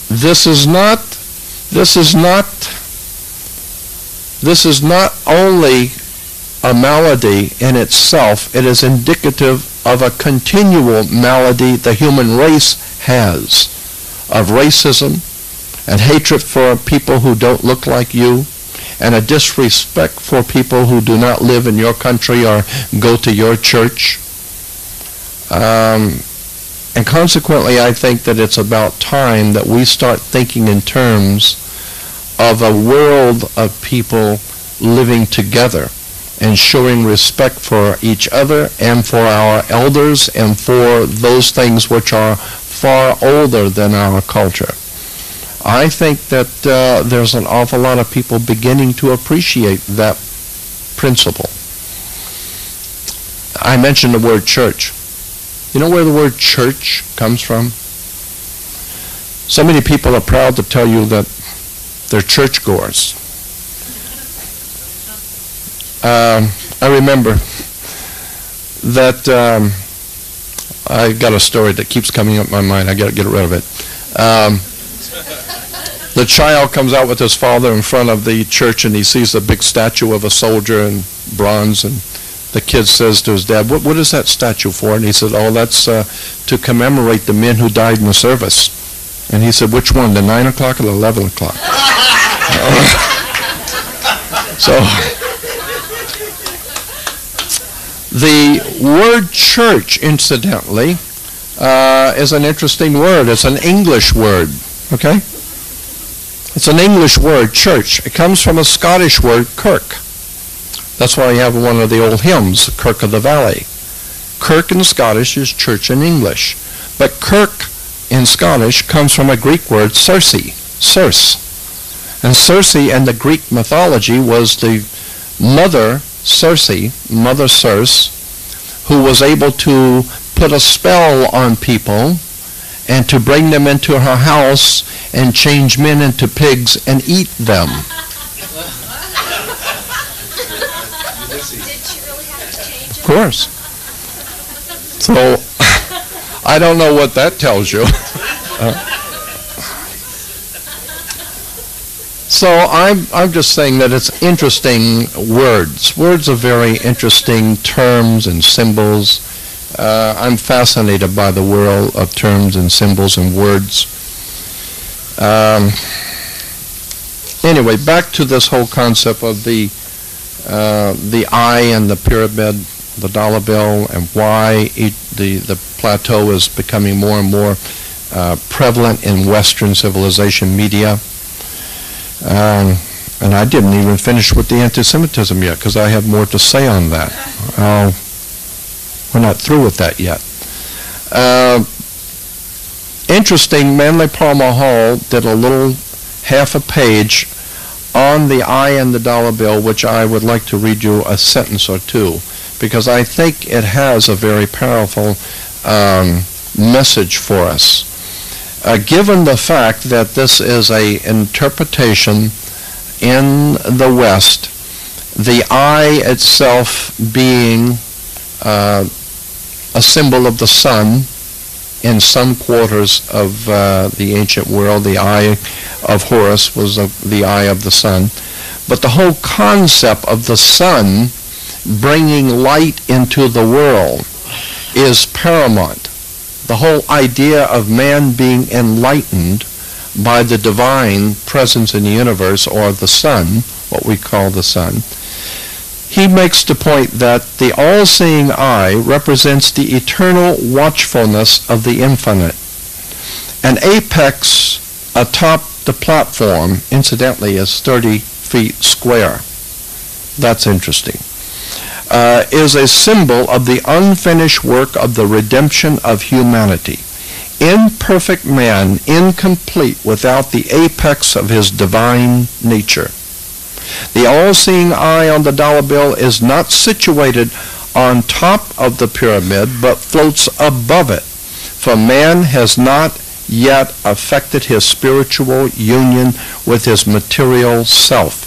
This is not only a malady in itself, it is indicative of a continual malady the human race has, of racism and hatred for people who don't look like you, and a disrespect for people who do not live in your country or go to your church. And consequently, I think that it's about time that we start thinking in terms of a world of people living together and showing respect for each other and for our elders and for those things which are far older than our culture. I think that there's an awful lot of people beginning to appreciate that principle. I mentioned the word church. You know where the word church comes from? So many people are proud to tell you that they're churchgoers. I remember that I got a story that keeps coming up in my mind. I got to get rid of it. The child comes out with his father in front of the church, and he sees a big statue of a soldier in bronze, and the kid says to his dad, what is that statue for? And he said, oh, that's to commemorate the men who died in the service. And he said, which one, the 9 o'clock or the 11 o'clock? So, the word church, incidentally, is an interesting word. It's an English word, okay? It's an English word, church. It comes from a Scottish word, kirk. That's why you have one of the old hymns, Kirk of the Valley. Kirk in Scottish is church in English. But kirk in Scottish comes from a Greek word, Circe. And Circe in the Greek mythology was the Mother Circe, who was able to put a spell on people and to bring them into her house and change men into pigs and eat them. Of course. So, I don't know what that tells you. So I'm just saying that it's interesting words. Words are very interesting terms and symbols. I'm fascinated by the world of terms and symbols and words. Anyway, back to this whole concept of the eye and the pyramid, the dollar bill, and why the plateau is becoming more and more prevalent in Western civilization media. And I didn't even finish with the anti-Semitism yet, because I have more to say on that. We're not through with that yet. Interesting, Manly Palmer Hall did a little half a page on the eye and the dollar bill, which I would like to read you a sentence or two, because I think it has a very powerful message for us. Given the fact that this is an interpretation in the West, the eye itself being a symbol of the sun in some quarters of the ancient world, the eye of Horus was the eye of the sun. But the whole concept of the sun bringing light into the world is paramount. The whole idea of man being enlightened by the divine presence in the universe, or the sun, what we call the sun, he makes the point that the all-seeing eye represents the eternal watchfulness of the infinite. An apex atop the platform, incidentally, is 30 feet square. That's interesting. Is a symbol of the unfinished work of the redemption of humanity. Imperfect man, incomplete without the apex of his divine nature. The all-seeing eye on the dollar bill is not situated on top of the pyramid, but floats above it, for man has not yet affected his spiritual union with his material self.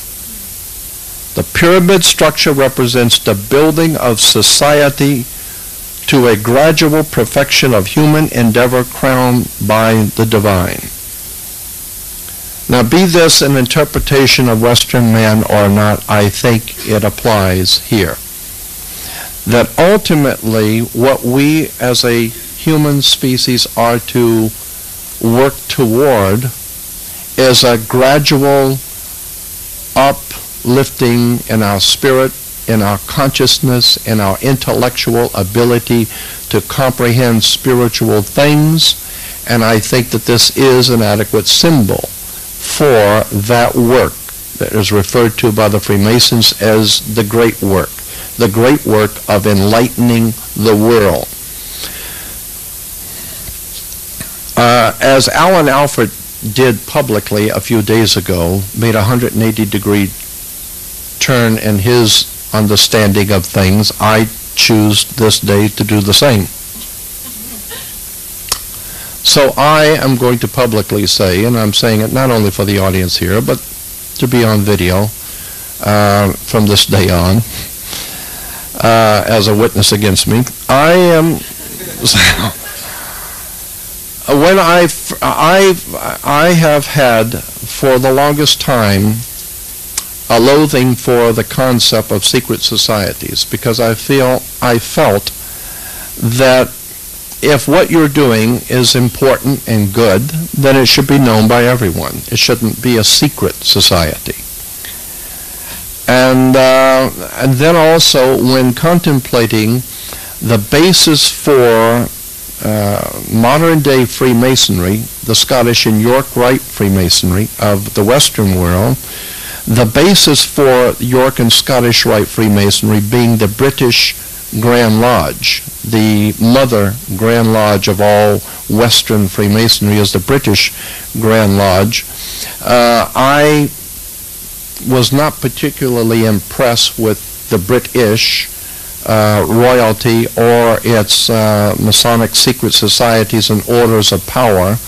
The pyramid structure represents the building of society to a gradual perfection of human endeavor crowned by the divine. Now, be this an interpretation of Western man or not, I think it applies here. That ultimately what we as a human species are to work toward is a gradual uplifting in our spirit, in our consciousness, in our intellectual ability to comprehend spiritual things, and I think that this is an adequate symbol for that work that is referred to by the Freemasons as the great work of enlightening the world. As Alan Alford did publicly a few days ago, made a 180-degree turn in his understanding of things, I choose this day to do the same. So I am going to publicly say, and I'm saying it not only for the audience here, but to be on video from this day on, as a witness against me, I am... when I have had for the longest time a loathing for the concept of secret societies, because I felt that if what you're doing is important and good, then it should be known by everyone. It shouldn't be a secret society. And then also, when contemplating the basis for modern-day Freemasonry, the Scottish and York Rite Freemasonry of the Western world, the basis for York and Scottish Rite Freemasonry being the British Grand Lodge, the mother Grand Lodge of all Western Freemasonry is the British Grand Lodge. I was not particularly impressed with the British royalty or its Masonic secret societies and orders of power.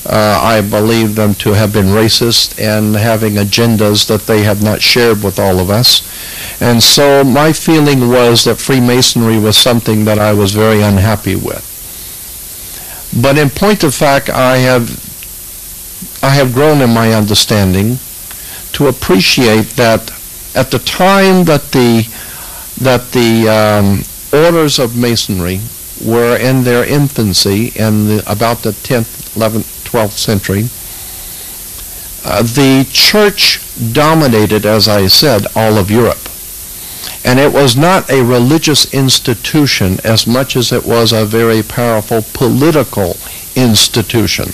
I believe them to have been racist and having agendas that they have not shared with all of us. And so my feeling was that Freemasonry was something that I was very unhappy with. But in point of fact, I have grown in my understanding to appreciate that at the time that the orders of Masonry were in their infancy in about the 10th, 11th, 12th century, the church dominated, as I said, all of Europe. And it was not a religious institution as much as it was a very powerful political institution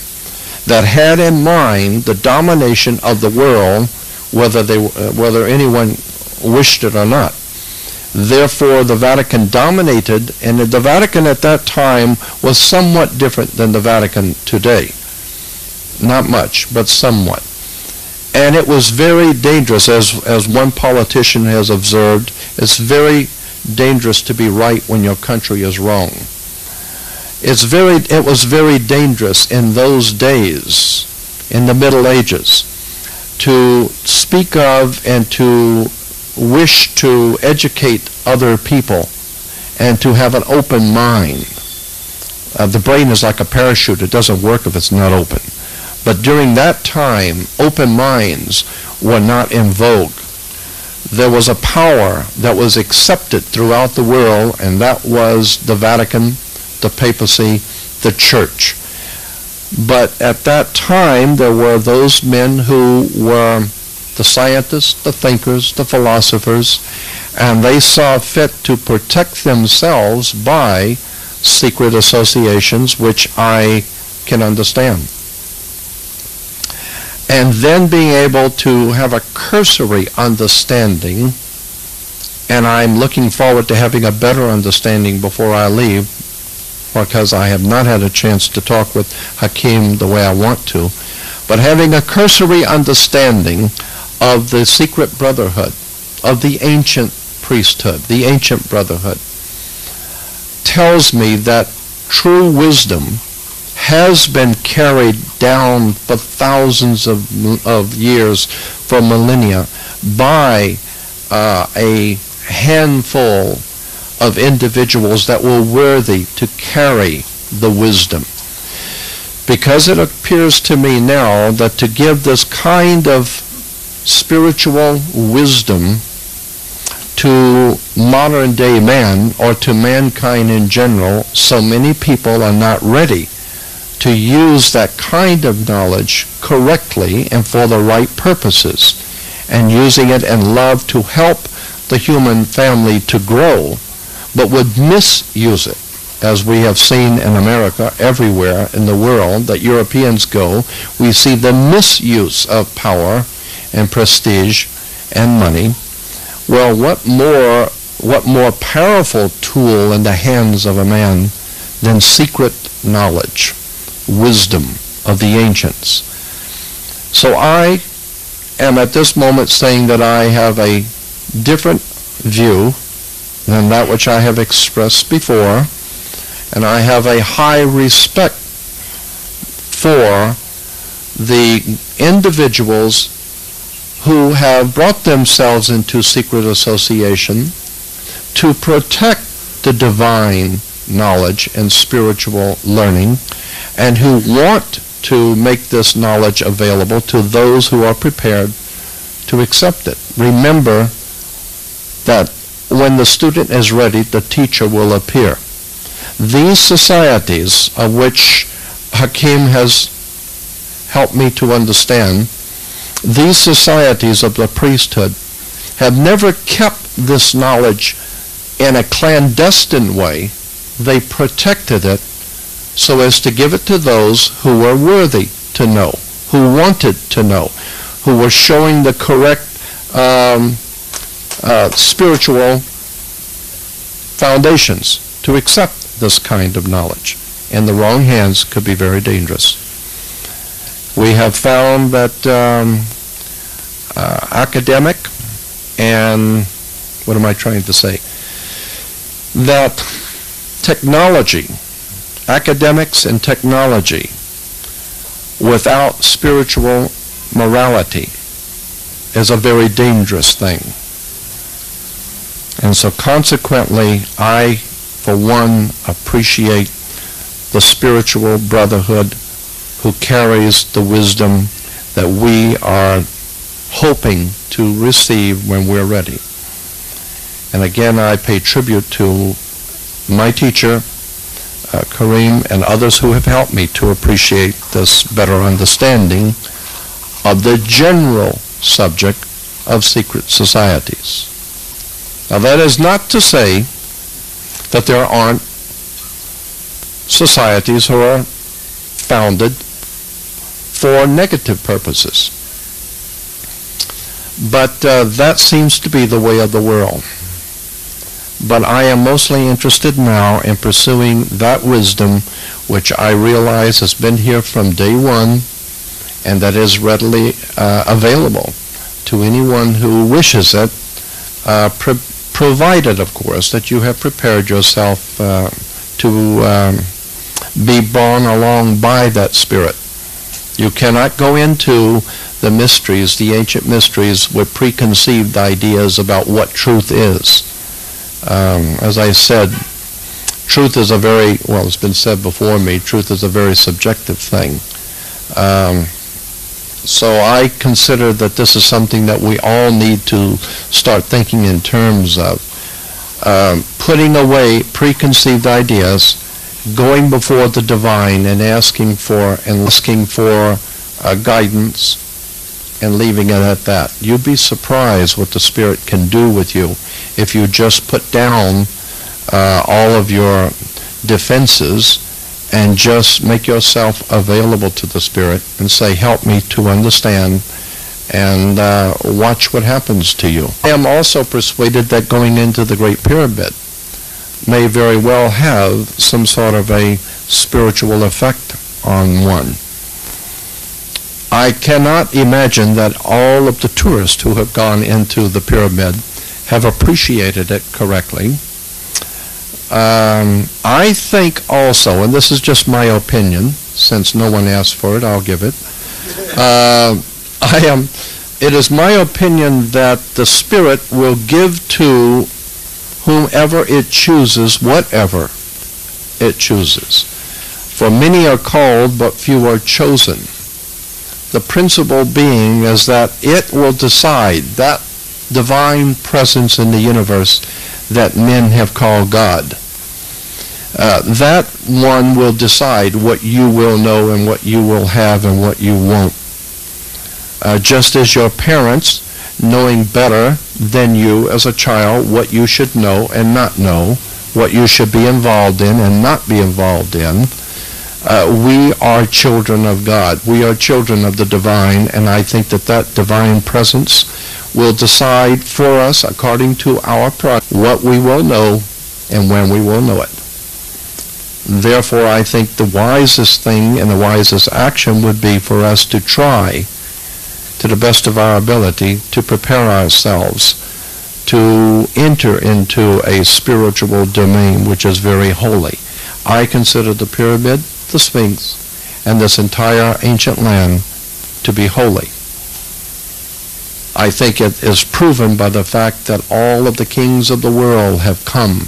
that had in mind the domination of the world, whether anyone wished it or not. Therefore, the Vatican dominated, and the Vatican at that time was somewhat different than the Vatican today. Not much, but somewhat. And it was very dangerous, as one politician has observed, it's very dangerous to be right when your country is wrong. It was very dangerous in those days, in the Middle Ages, to speak of and to wish to educate other people and to have an open mind. The brain is like a parachute. It doesn't work if it's not open. But during that time, open minds were not in vogue. There was a power that was accepted throughout the world, and that was the Vatican, the papacy, the church. But at that time, there were those men who were the scientists, the thinkers, the philosophers, and they saw fit to protect themselves by secret associations, which I can understand. And then being able to have a cursory understanding, and I'm looking forward to having a better understanding before I leave, because I have not had a chance to talk with Hakim the way I want to, but having a cursory understanding of the secret brotherhood, of the ancient priesthood, the ancient brotherhood, tells me that true wisdom has been carried down for thousands of years, for millennia, by a handful of individuals that were worthy to carry the wisdom. Because it appears to me now that to give this kind of spiritual wisdom to modern day man, or to mankind in general, so many people are not ready to use that kind of knowledge correctly and for the right purposes, and using it in love to help the human family to grow, but would misuse it, as we have seen in America, everywhere in the world that Europeans go. We see the misuse of power and prestige and money. Well, what more powerful tool in the hands of a man than secret knowledge, wisdom of the ancients? So I am at this moment saying that I have a different view than that which I have expressed before, and I have a high respect for the individuals who have brought themselves into secret association to protect the divine knowledge and spiritual learning, and who want to make this knowledge available to those who are prepared to accept it. Remember that when the student is ready, the teacher will appear. These societies, of which Hakim has helped me to understand, these societies of the priesthood have never kept this knowledge in a clandestine way. They protected it so as to give it to those who were worthy to know, who wanted to know, who were showing the correct spiritual foundations to accept this kind of knowledge. In the wrong hands could be very dangerous. We have found that academic and, what am I trying to say? That technology, academics and technology, without spiritual morality is a very dangerous thing. And so consequently, I, for one, appreciate the spiritual brotherhood who carries the wisdom that we are hoping to receive when we're ready. And again, I pay tribute to my teacher, Kareem, and others who have helped me to appreciate this better understanding of the general subject of secret societies. Now, that is not to say that there aren't societies who are founded for negative purposes. But that seems to be the way of the world. But I am mostly interested now in pursuing that wisdom which I realize has been here from day one and that is readily available to anyone who wishes it, provided, of course, that you have prepared yourself to be borne along by that Spirit. You cannot go into the mysteries, the ancient mysteries, with preconceived ideas about what truth is. As I said, truth is a very, well, it's been said before me, truth is a very subjective thing. So I consider that this is something that we all need to start thinking in terms of. Putting away preconceived ideas, going before the divine and asking for guidance and leaving it at that. You'd be surprised what the Spirit can do with you if you just put down all of your defenses and just make yourself available to the Spirit and say, help me to understand, and watch what happens to you. I am also persuaded that going into the Great Pyramid may very well have some sort of a spiritual effect on one. I cannot imagine that all of the tourists who have gone into the pyramid have appreciated it correctly. I think also, and this is just my opinion, since no one asked for it, I'll give it. It is my opinion that the Spirit will give to whomever it chooses, whatever it chooses. For many are called, but few are chosen. The principle being is that it will decide, that divine presence in the universe that men have called God. That one will decide what you will know and what you will have and what you won't. Just as your parents, knowing better than you as a child what you should know and not know, what you should be involved in and not be involved in, we are children of God. We are children of the divine, and I think that that divine presence will decide for us, according to our what we will know and when we will know it. Therefore, I think the wisest thing and the wisest action would be for us to try, to the best of our ability, to prepare ourselves to enter into a spiritual domain which is very holy. I consider the pyramid, the Sphinx, and this entire ancient land to be holy. I think it is proven by the fact that all of the kings of the world have come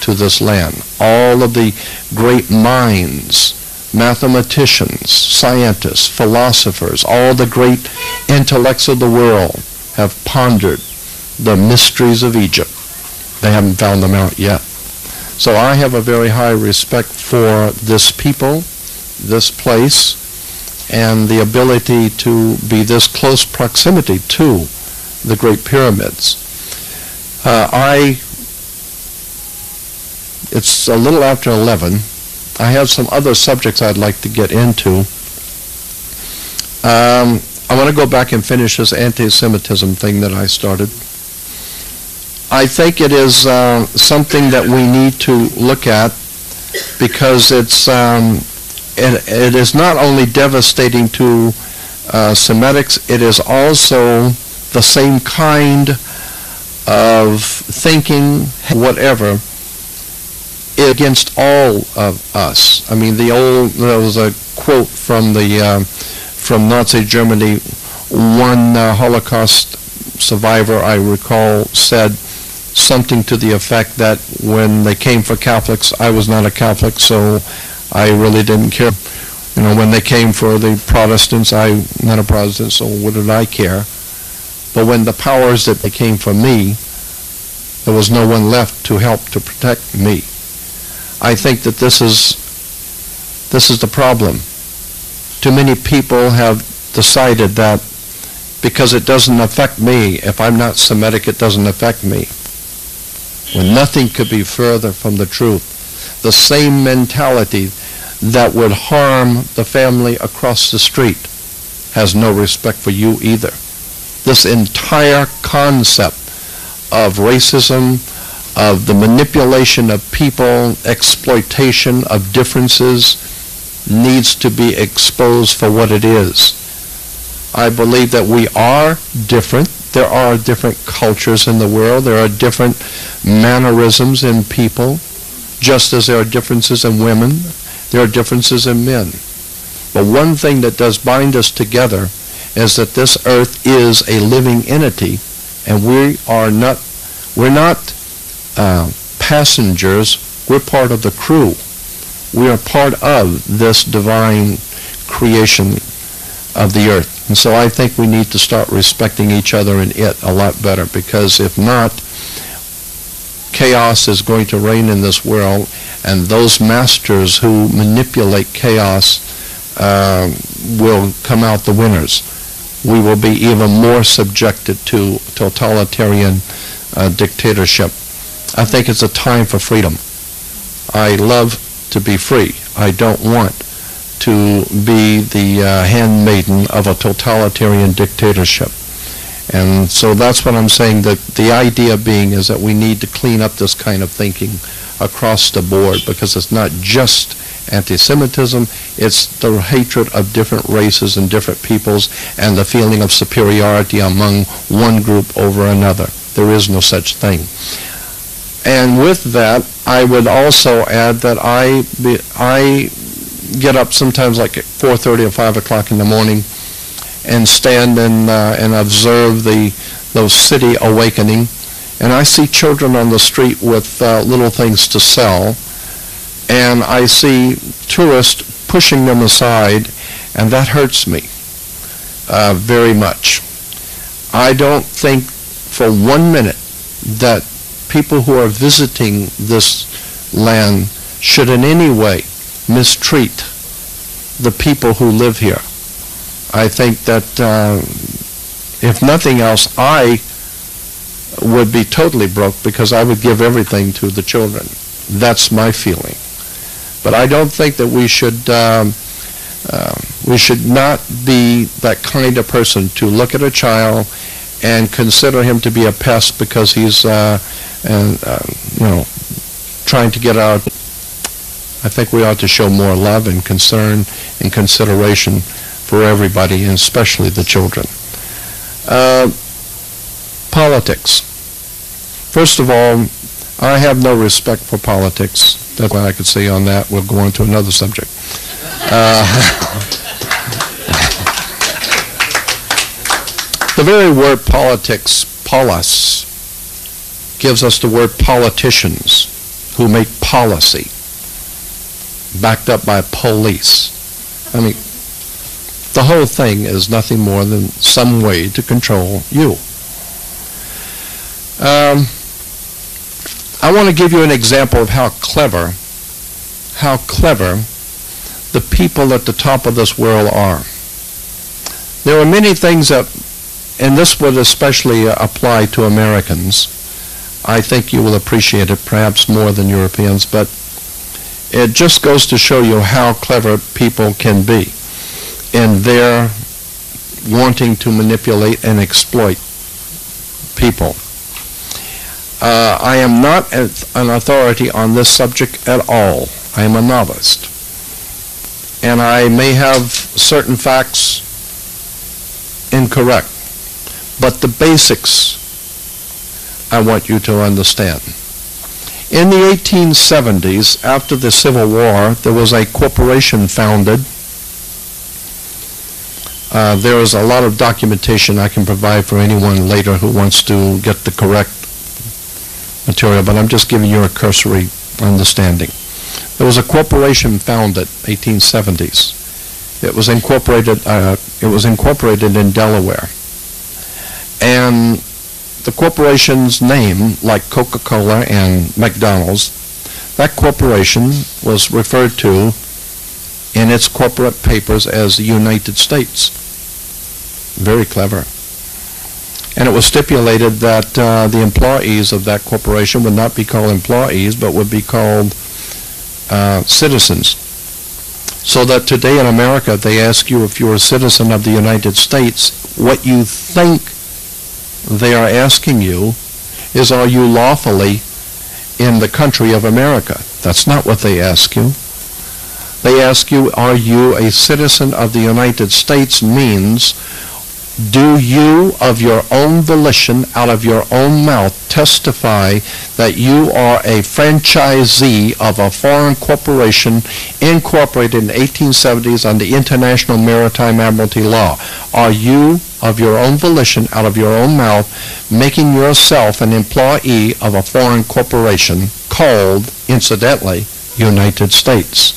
to this land. All of the great minds, mathematicians, scientists, philosophers, all the great intellects of the world have pondered the mysteries of Egypt. They haven't found them out yet. So I have a very high respect for this people, this place, and the ability to be this close proximity to the Great Pyramids. It's a little after 11. I have some other subjects I'd like to get into. I want to go back and finish this anti-Semitism thing that I started. I think it is something that we need to look at because it is not only devastating to Semitics, it is also the same kind of thinking, whatever, against all of us. I mean, there was a quote from from Nazi Germany. One Holocaust survivor, I recall, said something to the effect that when they came for Catholics, I was not a Catholic, so I really didn't care. You know, when they came for the Protestants, I'm not a Protestant, so what did I care? But when the powers that they came for me, there was no one left to help to protect me. I think that this is the problem. Too many people have decided that because it doesn't affect me, if I'm not Semitic, it doesn't affect me. When nothing could be further from the truth. The same mentality that would harm the family across the street has no respect for you either. This entire concept of racism, of the manipulation of people, exploitation of differences, needs to be exposed for what it is. I believe that we are different. There are different cultures in the world. There are different mannerisms in people, just as there are differences in women. There are differences in men. But one thing that does bind us together is that this earth is a living entity, and we're not passengers. We're part of the crew. We are part of this divine creation of the earth. And so I think we need to start respecting each other and it a lot better, because if not, chaos is going to reign in this world, and those masters who manipulate chaos will come out the winners. We will be even more subjected to totalitarian dictatorship. I think it's a time for freedom. I love to be free. I don't want to be the handmaiden of a totalitarian dictatorship. And so that's what I'm saying. The idea being is that we need to clean up this kind of thinking across the board, because it's not just anti-Semitism, it's the hatred of different races and different peoples and the feeling of superiority among one group over another. There is no such thing. And with that, I would also add that I get up sometimes like at 4:30 or 5 o'clock in the morning and stand and observe those city awakening. And I see children on the street with little things to sell, and I see tourists pushing them aside, and that hurts me very much. I don't think for 1 minute that people who are visiting this land should in any way mistreat the people who live here. I think that if nothing else, I would be totally broke because I would give everything to the children. That's my feeling. But I don't think that we should not be that kind of person to look at a child and consider him to be a pest because he's trying to get out. I think we ought to show more love and concern and consideration for everybody, and especially the children. Politics. First of all, I have no respect for politics. That's what I could say on that. We'll go on to another subject. The very word politics, polis, gives us the word politicians who make policy, backed up by police. I mean, the whole thing is nothing more than some way to control you. I want to give you an example of how clever the people at the top of this world are. There are many things that, and this would especially apply to Americans. I think you will appreciate it perhaps more than Europeans, but it just goes to show you how clever people can be in their wanting to manipulate and exploit people. I am not an authority on this subject at all. I am a novice. And I may have certain facts incorrect, but the basics I want you to understand. In the 1870s, after the Civil War, there was a corporation founded. There is a lot of documentation I can provide for anyone later who wants to get the correct material, but I'm just giving you a cursory understanding. There was a corporation founded 1870s. It was incorporated in Delaware. And the corporation's name, like Coca-Cola and McDonald's, that corporation was referred to in its corporate papers as the United States. Very clever. And it was stipulated that the employees of that corporation would not be called employees, but would be called citizens. So that today in America, they ask you if you're a citizen of the United States, what you think they are asking you is, are you lawfully in the country of America? That's not what they ask you. They ask you, are you a citizen of the United States, means, do you, of your own volition, out of your own mouth, testify that you are a franchisee of a foreign corporation incorporated in the 1870s under International Maritime Admiralty Law? Are you, of your own volition, out of your own mouth, making yourself an employee of a foreign corporation called, incidentally, United States?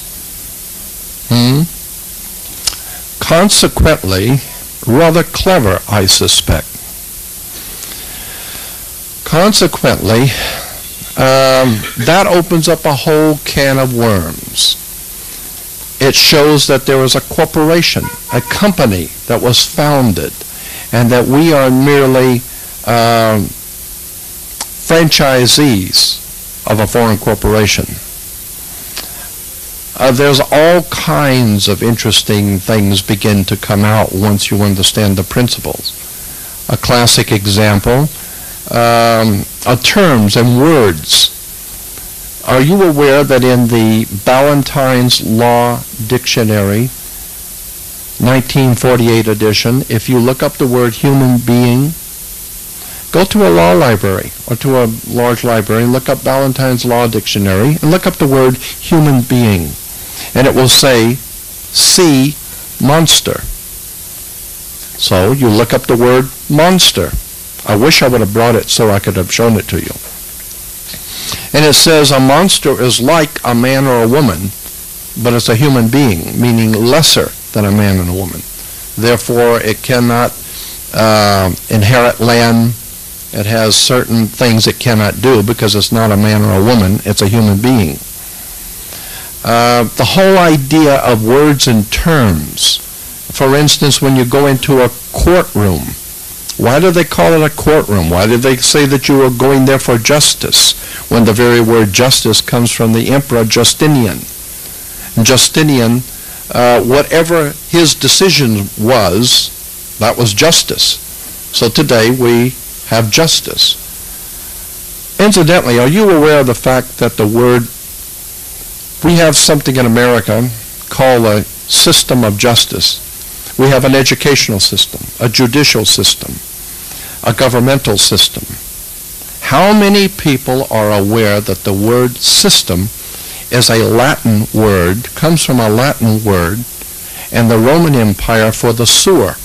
Consequently, rather clever, I suspect. Consequently, that opens up a whole can of worms. It shows that there is a corporation, a company that was founded, and that we are merely franchisees of a foreign corporation. There's all kinds of interesting things begin to come out once you understand the principles. A classic example are terms and words. Are you aware that in the Ballantyne's Law Dictionary, 1948 edition, if you look up the word human being, go to a law library or to a large library and look up Ballantyne's Law Dictionary and look up the word human being. And it will say, see monster. So you look up the word monster. I wish I would have brought it so I could have shown it to you. And it says a monster is like a man or a woman, but it's a human being, meaning lesser than a man and a woman. Therefore, it cannot inherit land. It has certain things it cannot do because it's not a man or a woman, it's a human being. The whole idea of words and terms. For instance, when you go into a courtroom, why do they call it a courtroom? Why do they say that you are going there for justice, when the very word justice comes from the Emperor Justinian? Justinian, whatever his decision was, that was justice. So today we have justice. Incidentally, are you aware of the fact that the word, we have something in America called a system of justice. We have an educational system, a judicial system, a governmental system. How many people are aware that the word system is a Latin word, comes from a Latin word, and the Roman Empire for the sewer?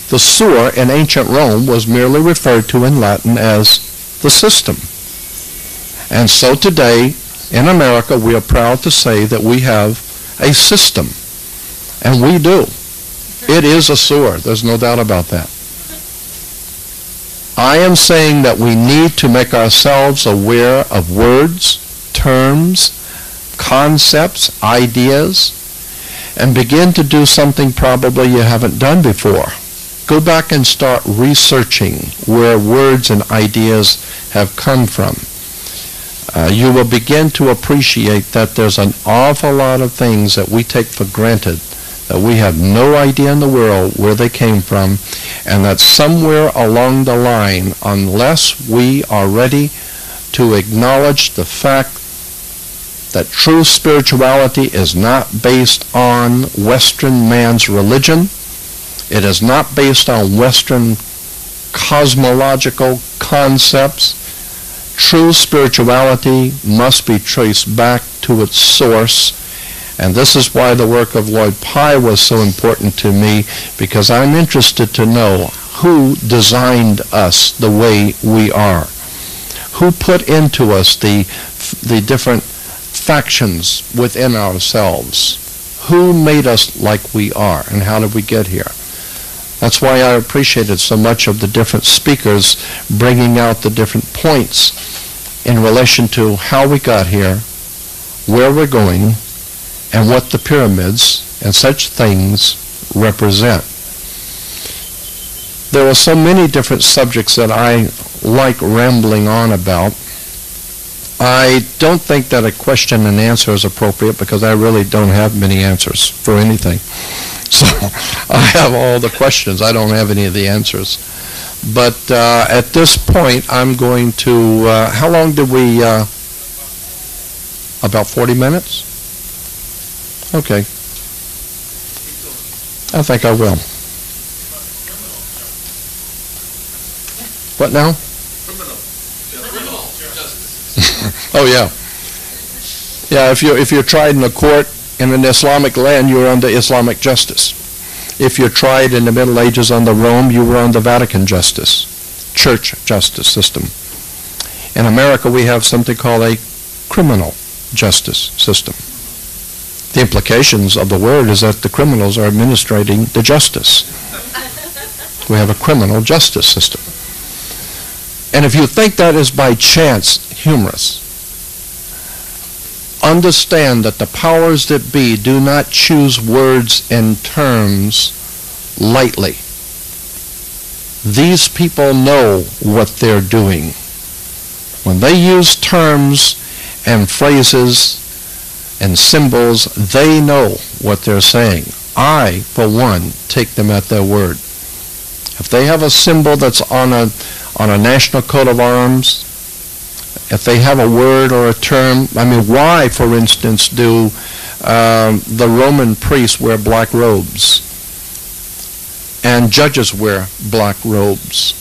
The sewer in ancient Rome was merely referred to in Latin as the system. And so today, in America, we are proud to say that we have a system. And we do. It is a sewer. There's no doubt about that. I am saying that we need to make ourselves aware of words, terms, concepts, ideas, and begin to do something probably you haven't done before. Go back and start researching where words and ideas have come from. You will begin to appreciate that there's an awful lot of things that we take for granted, that we have no idea in the world where they came from, and that somewhere along the line, unless we are ready to acknowledge the fact that true spirituality is not based on Western man's religion, it is not based on Western cosmological concepts. True spirituality must be traced back to its source. And this is why the work of Lloyd Pye was so important to me, because I'm interested to know who designed us the way we are. Who put into us the different factions within ourselves. Who made us like we are, and how did we get here? That's why I appreciated so much of the different speakers bringing out the different points in relation to how we got here, where we're going, and what the pyramids and such things represent. There are so many different subjects that I like rambling on about. I don't think that a question and answer is appropriate, because I really don't have many answers for anything. So I have all the questions. I don't have any of the answers. But at this point, I'm going to, how long did we, about 40 minutes? Okay. I think I will. What now? Criminal justice. Oh, yeah. Yeah, if you're tried in a court in an Islamic land, you were under Islamic justice. If you're tried in the Middle Ages under Rome, you were under Vatican justice, church justice system. In America, we have something called a criminal justice system. The implications of the word is that the criminals are administrating the justice. We have a criminal justice system. And if you think that is by chance humorous, understand that the powers that be do not choose words and terms lightly. These people know what they're doing. When they use terms and phrases and symbols, they know what they're saying. I, for one, take them at their word. If they have a symbol that's on a national coat of arms, if they have a word or a term, I mean, why, for instance, do the Roman priests wear black robes and judges wear black robes?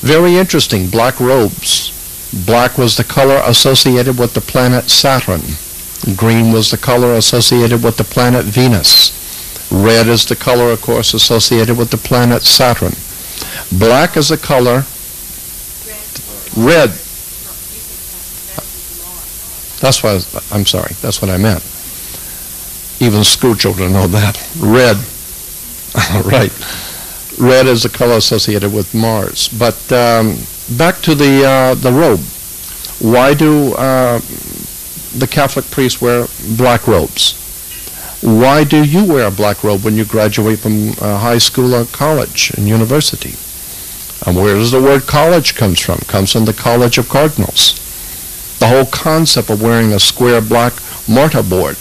Very interesting, black robes. Black was the color associated with the planet Saturn. Green was the color associated with the planet Venus. Red is the color, of course, associated with the planet Saturn. Black is the color. Red. That's what I'm sorry. That's what I meant. Even school children know that. Red. Right. Red is the color associated with Mars. But back to the robe. Why do the Catholic priests wear black robes? Why do you wear a black robe when you graduate from high school or college and university? And where does the word college comes from? It comes from the College of Cardinals. The whole concept of wearing a square black mortarboard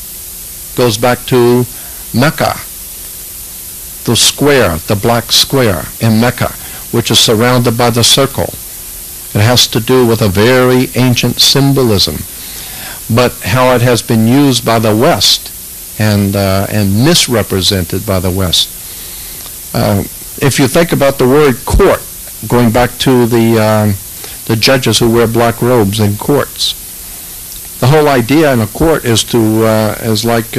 goes back to Mecca. The square, the black square in Mecca, which is surrounded by the circle. It has to do with a very ancient symbolism. But how it has been used by the West and misrepresented by the West. If you think about the word court, going back to the judges who wear black robes in courts, the whole idea in a court is like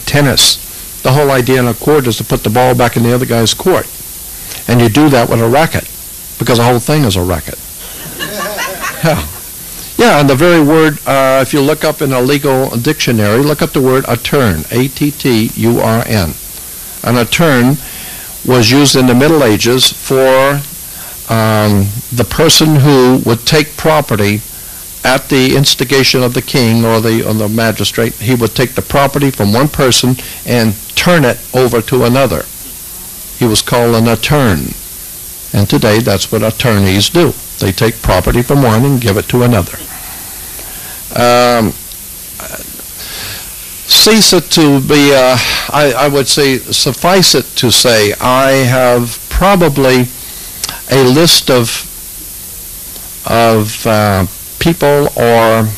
tennis. The whole idea in a court is to put the ball back in the other guy's court, and you do that with a racket, because the whole thing is a racket. Yeah, and the very word, if you look up in a legal dictionary, look up the word atturn, A-T-T-U-R-N. An atturn was used in the Middle Ages for the person who would take property at the instigation of the king or the magistrate. He would take the property from one person and turn it over to another. He was called an attorney. And today, that's what attorneys do. They take property from one and give it to another. Cease it to be, I would say, suffice it to say, I have probably a list of people or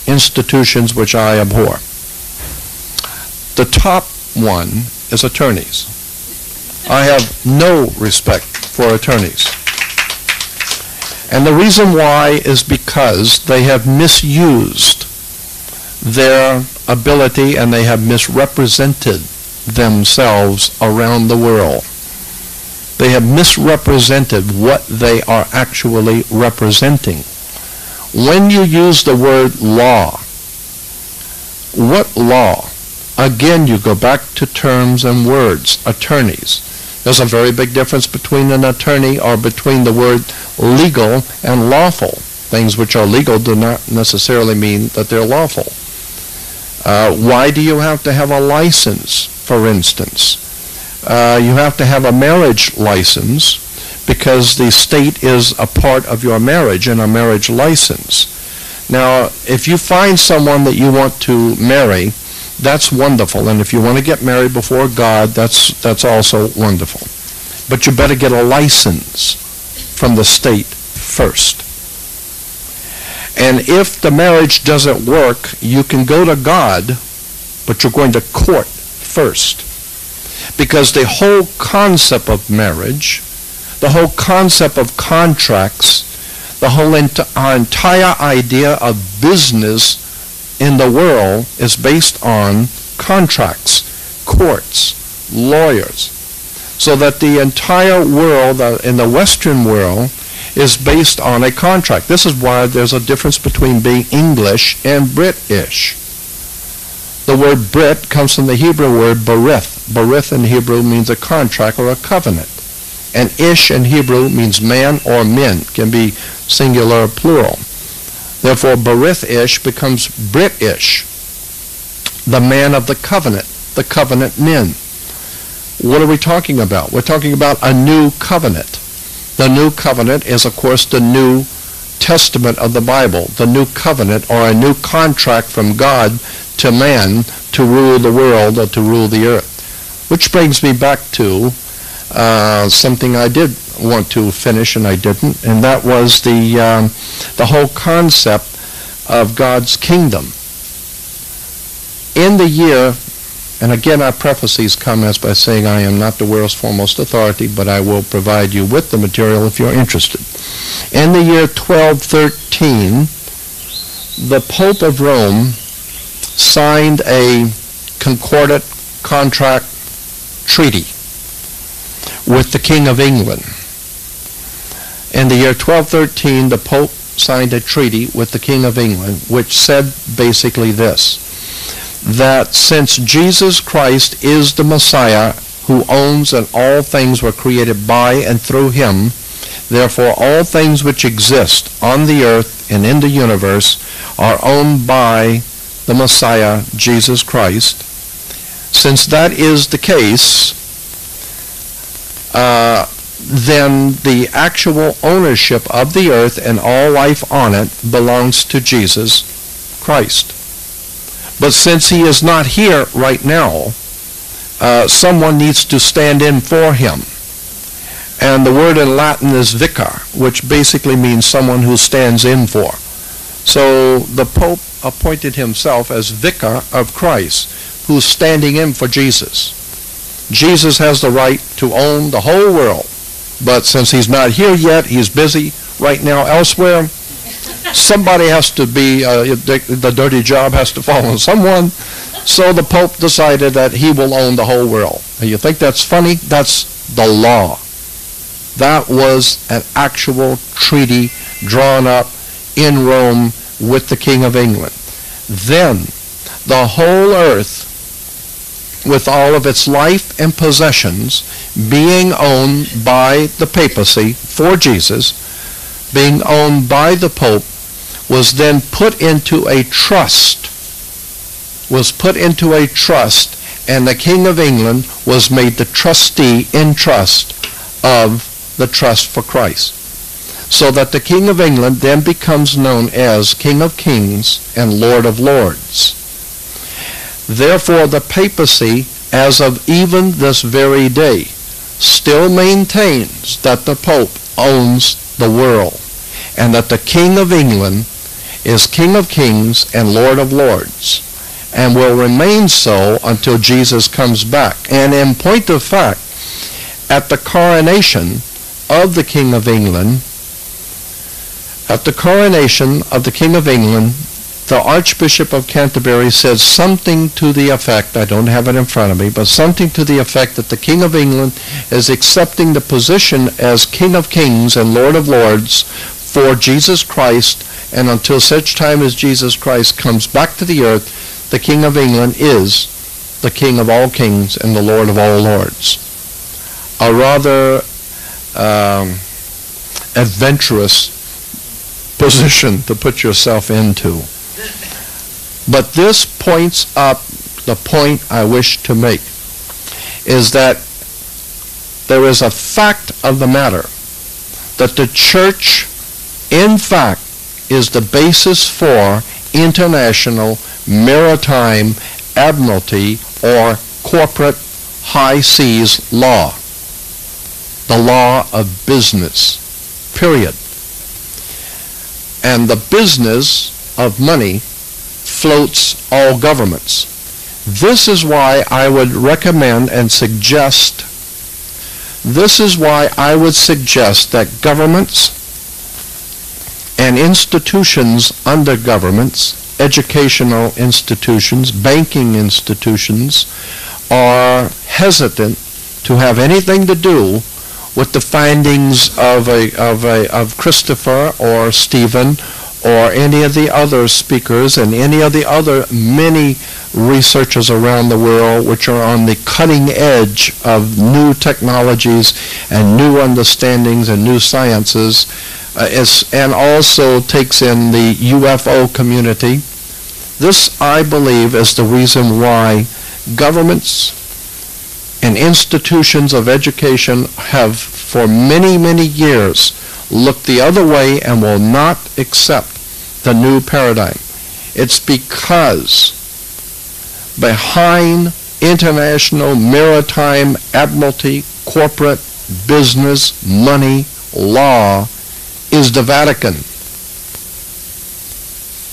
institutions which I abhor. The top one is attorneys. I have no respect for attorneys. And the reason why is because they have misused their ability and they have misrepresented themselves around the world. They have misrepresented what they are actually representing. When you use the word law, what law? Again, you go back to terms and words, attorneys. There's a very big difference between an attorney or between the word legal and lawful. Things which are legal do not necessarily mean that they're lawful. Why do you have to have a license, for instance? You have to have a marriage license because the state is a part of your marriage and a marriage license. Now, if you find someone that you want to marry, that's wonderful. And if you want to get married before God, that's also wonderful. But you better get a license from the state first. And if the marriage doesn't work, you can go to God, but you're going to court first. Because the whole concept of marriage, the whole concept of contracts, the whole entire idea of business in the world is based on contracts, courts, lawyers. So that the entire world, in the Western world, is based on a contract. This is why there's a difference between being English and British. The word Brit comes from the Hebrew word berith. Berith in Hebrew means a contract or a covenant. And ish in Hebrew means man or men, can be singular or plural. Therefore, berith-ish becomes British, the man of the covenant men. What are we talking about? We're talking about a new covenant. The new covenant is, of course, the New Testament of the Bible, the new covenant or a new contract from God to man to rule the world or to rule the earth. Which brings me back to something I did want to finish and I didn't, and that was the whole concept of God's kingdom. In the year, and again I preface these comments by saying I am not the world's foremost authority, but I will provide you with the material if you're interested. In the year 1213, the Pope of Rome signed a concordant contract treaty with the King of England. In the year 1213, the Pope signed a treaty with the King of England, which said basically this, that since Jesus Christ is the Messiah who owns and all things were created by and through him, therefore all things which exist on the earth and in the universe are owned by the Messiah, Jesus Christ. Since that is the case, then the actual ownership of the earth and all life on it belongs to Jesus Christ. But since he is not here right now, someone needs to stand in for him. And the word in Latin is vicar, which basically means someone who stands in for. So the Pope appointed himself as vicar of Christ, who's standing in for Jesus. Jesus has the right to own the whole world, but since he's not here yet, he's busy right now elsewhere. Somebody has to be, the dirty job has to fall on someone. So the Pope decided that he will own the whole world. And you think that's funny? That's the law. That was an actual treaty drawn up in Rome with the King of England. Then the whole earth with all of its life and possessions, being owned by the papacy for Jesus, being owned by the Pope, was then put into a trust, and the King of England was made the trustee in trust of the Trust for Christ. So that the King of England then becomes known as King of Kings and Lord of Lords. Therefore, the papacy, as of even this very day, still maintains that the Pope owns the world, and that the King of England is King of Kings and Lord of Lords, and will remain so until Jesus comes back. And in point of fact, at the coronation of the King of England, the Archbishop of Canterbury said something to the effect, I don't have it in front of me, but something to the effect that the King of England is accepting the position as King of Kings and Lord of Lords for Jesus Christ, and until such time as Jesus Christ comes back to the earth, the King of England is the King of all kings and the Lord of all lords. A rather adventurous position to put yourself into. But this points up the point I wish to make, is that there is a fact of the matter that the church, in fact, is the basis for international maritime admiralty or corporate high seas law, the law of business, period. And the business of money floats all governments. This is why I would recommend and suggest, that governments and institutions under governments, educational institutions, banking institutions, are hesitant to have anything to do with the findings of Christopher or Stephen or any of the other speakers and any of the other many researchers around the world which are on the cutting edge of new technologies and new understandings and new sciences, and also takes in the UFO community. This, I believe, is the reason why governments and institutions of education have for many, many years looked the other way and will not accept the new paradigm. It's because behind international maritime admiralty, corporate business, money, law is the Vatican.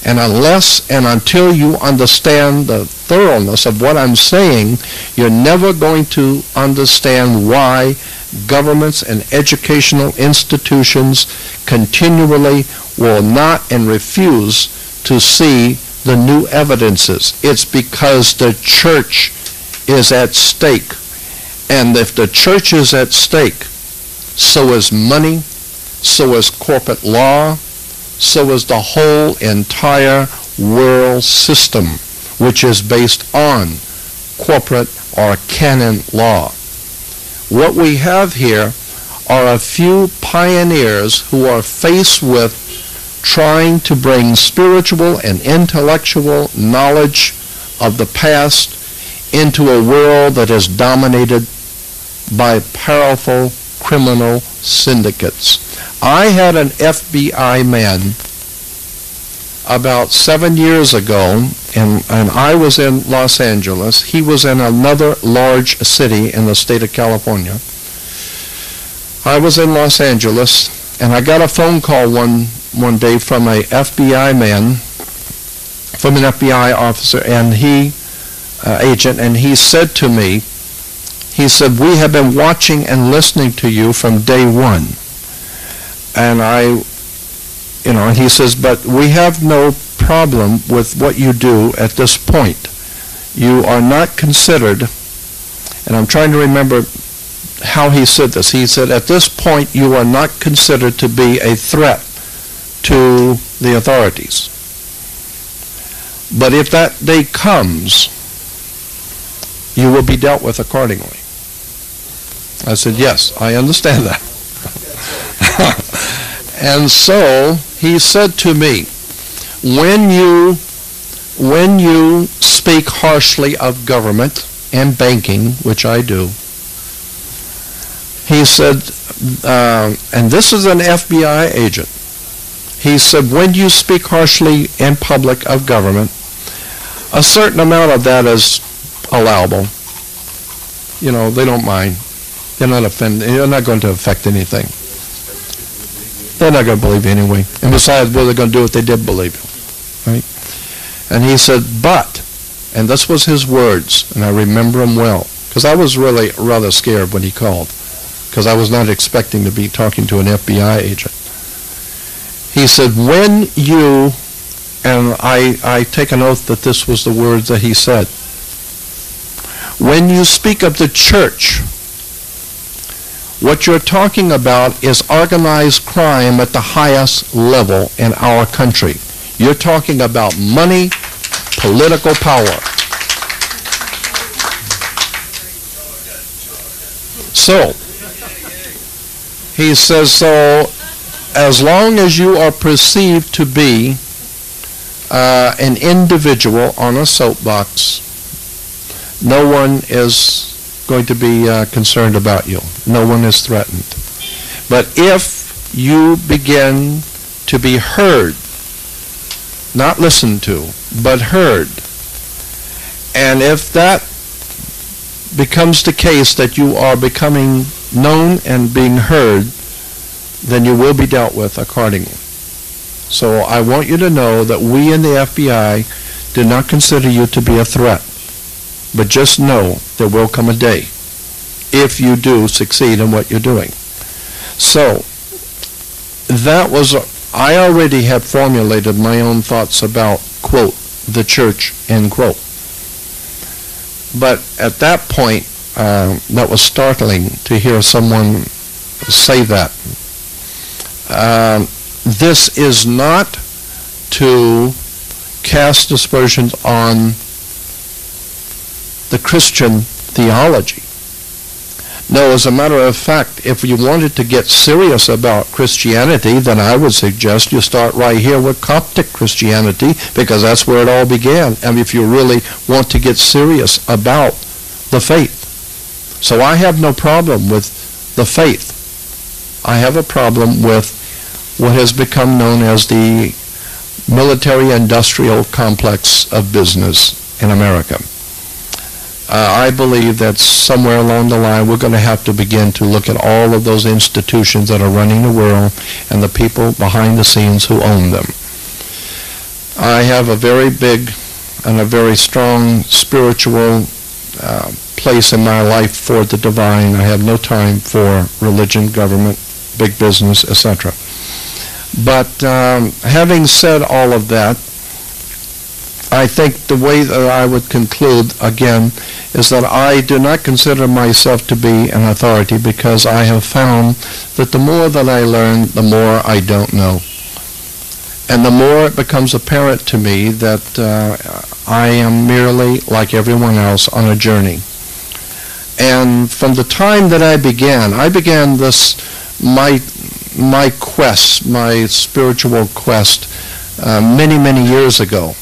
And unless and until you understand the thoroughness of what I'm saying, you're never going to understand why governments and educational institutions continually will not and refuse to see the new evidences. It's because the church is at stake. And if the church is at stake, so is money, so is corporate law, so is the whole entire world system, which is based on corporate or canon law. What we have here are a few pioneers who are faced with trying to bring spiritual and intellectual knowledge of the past into a world that is dominated by powerful criminal syndicates. I had an FBI man about 7 years ago, and I was in Los Angeles. He was in another large city in the state of California. I was in Los Angeles, and I got a phone call one day from an FBI man, from an FBI officer, and agent, and he said to me, he said, "We have been watching and listening to you from day one." And and he says, "But we have no problem with what you do at this point. You are not considered," and I'm trying to remember how he said this. He said, "At this point, you are not considered to be a threat to the authorities. But if that day comes you will be dealt with accordingly. I said, yes, I understand that. And so he said to me, when you speak harshly of government and banking, which I do, he said, and this is an FBI agent, he said, when you speak harshly in public of government, a certain amount of that is allowable. You know, they don't mind. They're not offended. You're not going to affect anything. They're not going to believe you anyway. And besides, what they're going to do if they did believe you, right? And he said, but, and this was his words, and I remember them well, because I was really rather scared when he called, because I was not expecting to be talking to an FBI agent. He said, when you, and I take an oath that this was the words that he said, when you speak of the church, what you're talking about is organized crime at the highest level in our country. You're talking about money, political power. So, he says, so as long as you are perceived to be an individual on a soapbox, no one is going to be concerned about you. No one is threatened. But if you begin to be heard, not listened to, but heard, and if that becomes the case that you are becoming known and being heard, then you will be dealt with accordingly. So I want you to know that we in the FBI do not consider you to be a threat. But just know there will come a day if you do succeed in what you're doing. So that was, I already had formulated my own thoughts about, quote, the church, end quote. But at that point, that was startling to hear someone say that. This is not to cast aspersions on the Christian theology. No, as a matter of fact, if you wanted to get serious about Christianity, then I would suggest you start right here with Coptic Christianity, because that's where it all began. And if you really want to get serious about the faith. So I have no problem with the faith. I have a problem with what has become known as the military-industrial complex of business in America. I believe that somewhere along the line we're going to have to begin to look at all of those institutions that are running the world and the people behind the scenes who own them. I have a very big and a very strong spiritual place in my life for the divine. I have no time for religion, government, big business, etc. But having said all of that, I think the way that I would conclude, again, is that I do not consider myself to be an authority, because I have found that the more that I learn, the more I don't know. And the more it becomes apparent to me that I am merely, like everyone else, on a journey. And from the time that I began this, my quest, my spiritual quest, many, many years ago.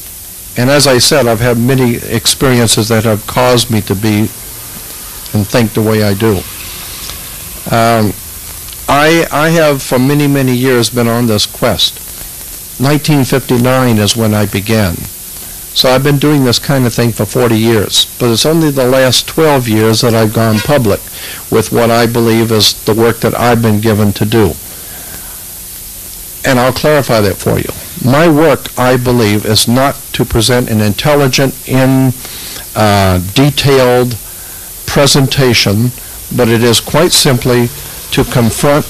And as I said, I've had many experiences that have caused me to be and think the way I do. I have for many, many years been on this quest. 1959 is when I began. So I've been doing this kind of thing for 40 years. But it's only the last 12 years that I've gone public with what I believe is the work that I've been given to do. And I'll clarify that for you. My work, I believe, is not to present an intelligent, detailed presentation, but it is quite simply to confront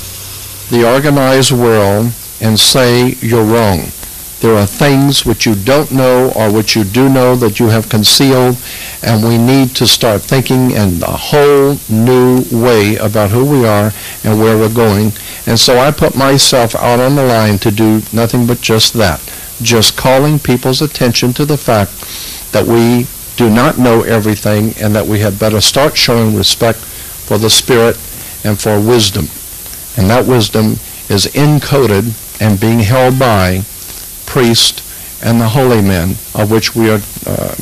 the organized world and say you're wrong. There are things which you don't know or which you do know that you have concealed, and we need to start thinking in a whole new way about who we are and where we're going. And so I put myself out on the line to do nothing but just that, just calling people's attention to the fact that we do not know everything, and that we had better start showing respect for the Spirit and for wisdom. And that wisdom is encoded and being held by priests and the holy men, of which we are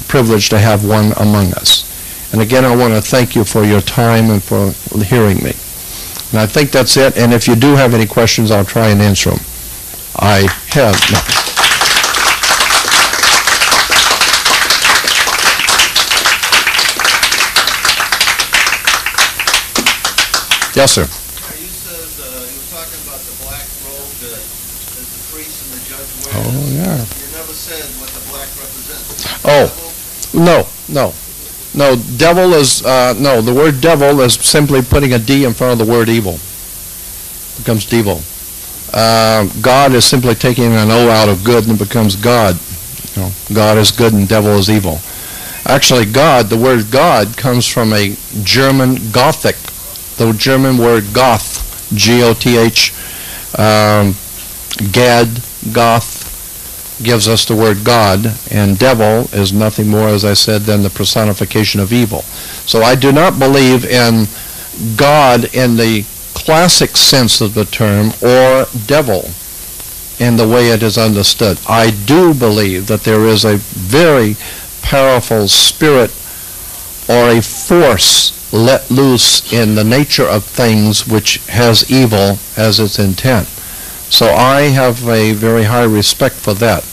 privileged to have one among us. And again, I want to thank you for your time and for hearing me. And I think that's it. And if you do have any questions, I'll try and answer them. I have none. Yes, sir. You said you were talking about the black robe that the priest and the judge wear. Oh, yeah. You never said what the black represents. Oh, no. Devil is, no, the word devil is simply putting a D in front of the word evil. It becomes devil. God is simply taking an O out of good and it becomes God. You know, God is good and devil is evil. Actually, God, the word God comes from a German Gothic, the German word Goth, G-O-T-H, Gad, Goth, gives us the word God, and devil is nothing more, as I said, than the personification of evil. So I do not believe in God in the classic sense of the term, or devil in the way it is understood. I do believe that there is a very powerful spirit or a force let loose in the nature of things which has evil as its intent. So I have a very high respect for that.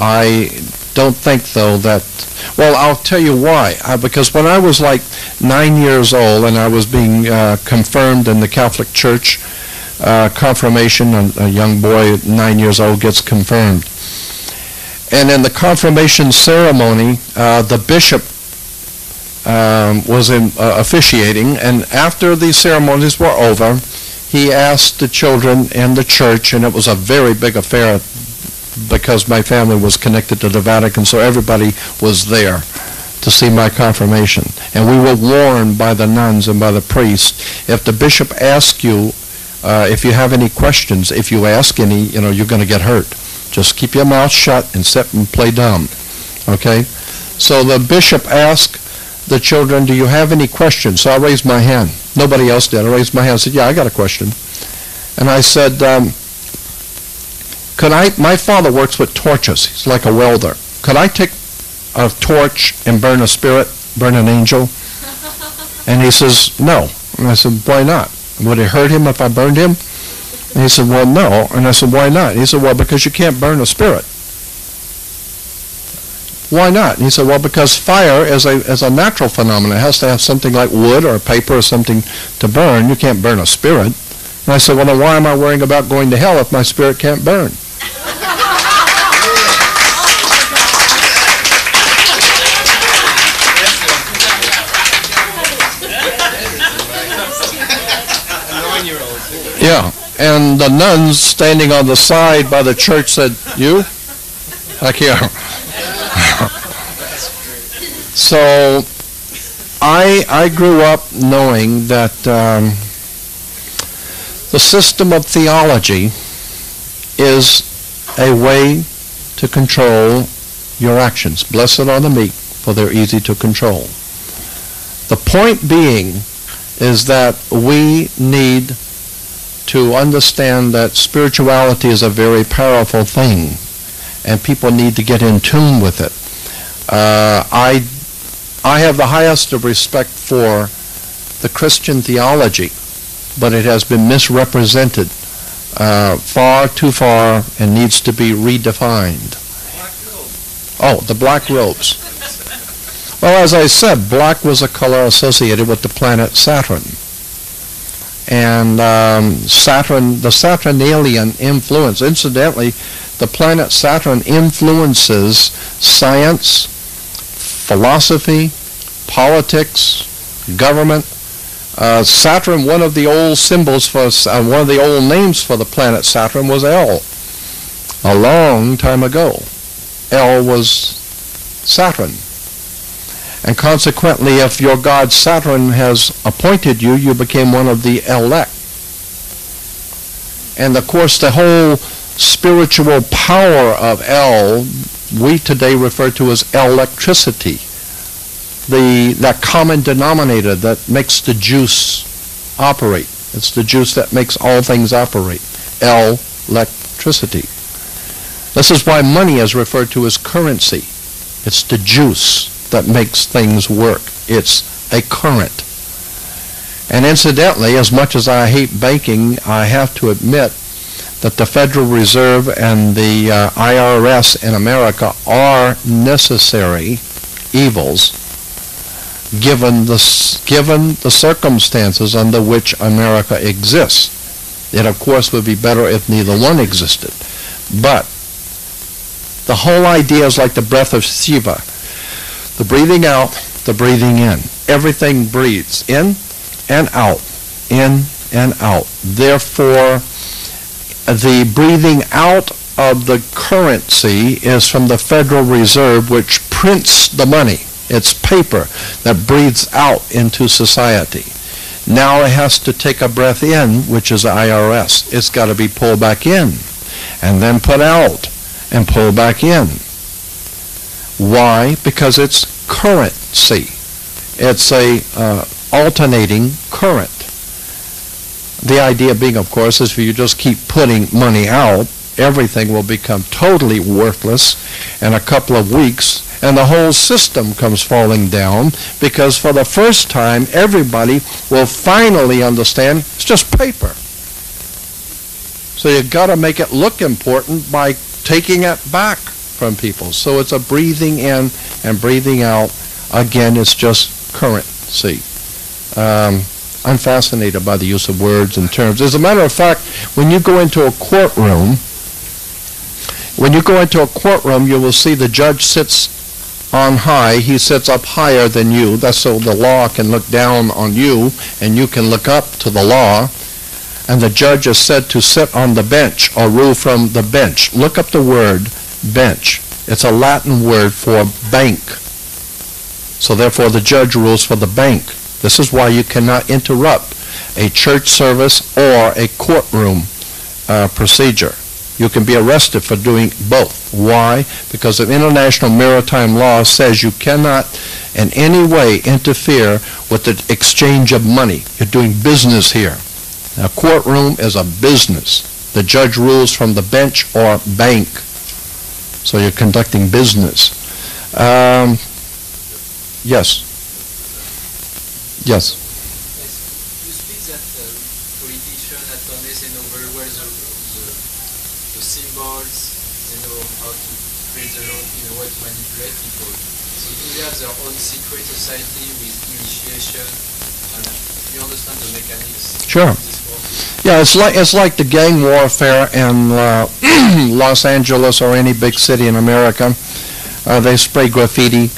I don't think, though, that, well, I'll tell you why. Because when I was like 9 years old and I was being confirmed in the Catholic Church, confirmation, a young boy at 9 years old gets confirmed. And in the confirmation ceremony, the bishop was officiating, and after the ceremonies were over, he asked the children in the church, and it was a very big affair because my family was connected to the Vatican, so everybody was there to see my confirmation. And we were warned by the nuns and by the priest, if the bishop asks you, if you have any questions, if you ask any, you're going to get hurt. Just keep your mouth shut and sit and play dumb. Okay? So the bishop asked the children, do you have any questions? So I raised my hand. Nobody else did. I raised my hand and said, yeah, I got a question. And I said, my father works with torches. He's like a welder. Could I take a torch and burn a spirit, burn an angel? And he says, no. And I said, why not? Would it hurt him if I burned him? And he said, well, no. And I said, why not? And he said, well, because you can't burn a spirit. Why not? And he said, well, because fire is a natural phenomenon. It has to have something like wood or paper or something to burn. You can't burn a spirit. And I said, well, then why am I worrying about going to hell if my spirit can't burn? Yeah, and the nuns standing on the side by the church said, you? Heck yeah. So I grew up knowing that the system of theology is a way to control your actions. Blessed are the meek, for they're easy to control. The point being is that we need to understand that spirituality is a very powerful thing, and people need to get in tune with it. I have the highest of respect for the Christian theology, but it has been misrepresented far too far and needs to be redefined. Oh, the black robes. Well, as I said, black was a color associated with the planet Saturn. And Saturn, the Saturnalian influence, incidentally, the planet Saturn influences science, philosophy, politics, government. Saturn, one of the old symbols for, one of the old names for the planet Saturn was L. A long time ago, L was Saturn. And consequently, if your god Saturn has appointed you, you became one of the elect. And of course, the whole spiritual power of L, we today refer to as electricity. that common denominator that makes the juice operate. It's the juice that makes all things operate. Electricity. This is why money is referred to as currency. It's the juice that makes things work. It's a current. And incidentally, as much as I hate banking, I have to admit that the Federal Reserve and the IRS in America are necessary evils given the circumstances under which America exists. It, of course, would be better if neither one existed. But the whole idea is like the breath of Shiva. The breathing out, the breathing in. Everything breathes in and out, in and out. Therefore, the breathing out of the currency is from the Federal Reserve, which prints the money. It's paper that breathes out into society. Now it has to take a breath in, which is the IRS. It's got to be pulled back in and then put out and pull back in. Why? Because it's currency. It's a alternating current. The idea being, of course, is if you just keep putting money out, everything will become totally worthless in a couple of weeks, and the whole system comes falling down, because for the first time, everybody will finally understand it's just paper. So you've got to make it look important by taking it back from people. So it's a breathing in and breathing out. Again, it's just currency. I'm fascinated by the use of words and terms. As a matter of fact, when you go into a courtroom, you will see the judge sits on high. He sits up higher than you. That's so the law can look down on you and you can look up to the law. And the judge is said to sit on the bench or rule from the bench. Look up the word bench. It's a Latin word for bank. So therefore the judge rules for the bank. This is why you cannot interrupt a church service or a courtroom procedure. You can be arrested for doing both. Why? Because the international maritime law says you cannot in any way interfere with the exchange of money. You're doing business here. A courtroom is a business. The judge rules from the bench or bank. So you're conducting business. Yes. Yes. You speak that politicians, attorneys, they know very well the symbols, they know how to create the law in a way to manipulate people. So do they have their own secret society with initiation? And you understand the mechanics? Sure. Yeah, it's like the gang warfare in Los Angeles or any big city in America. They spray graffiti.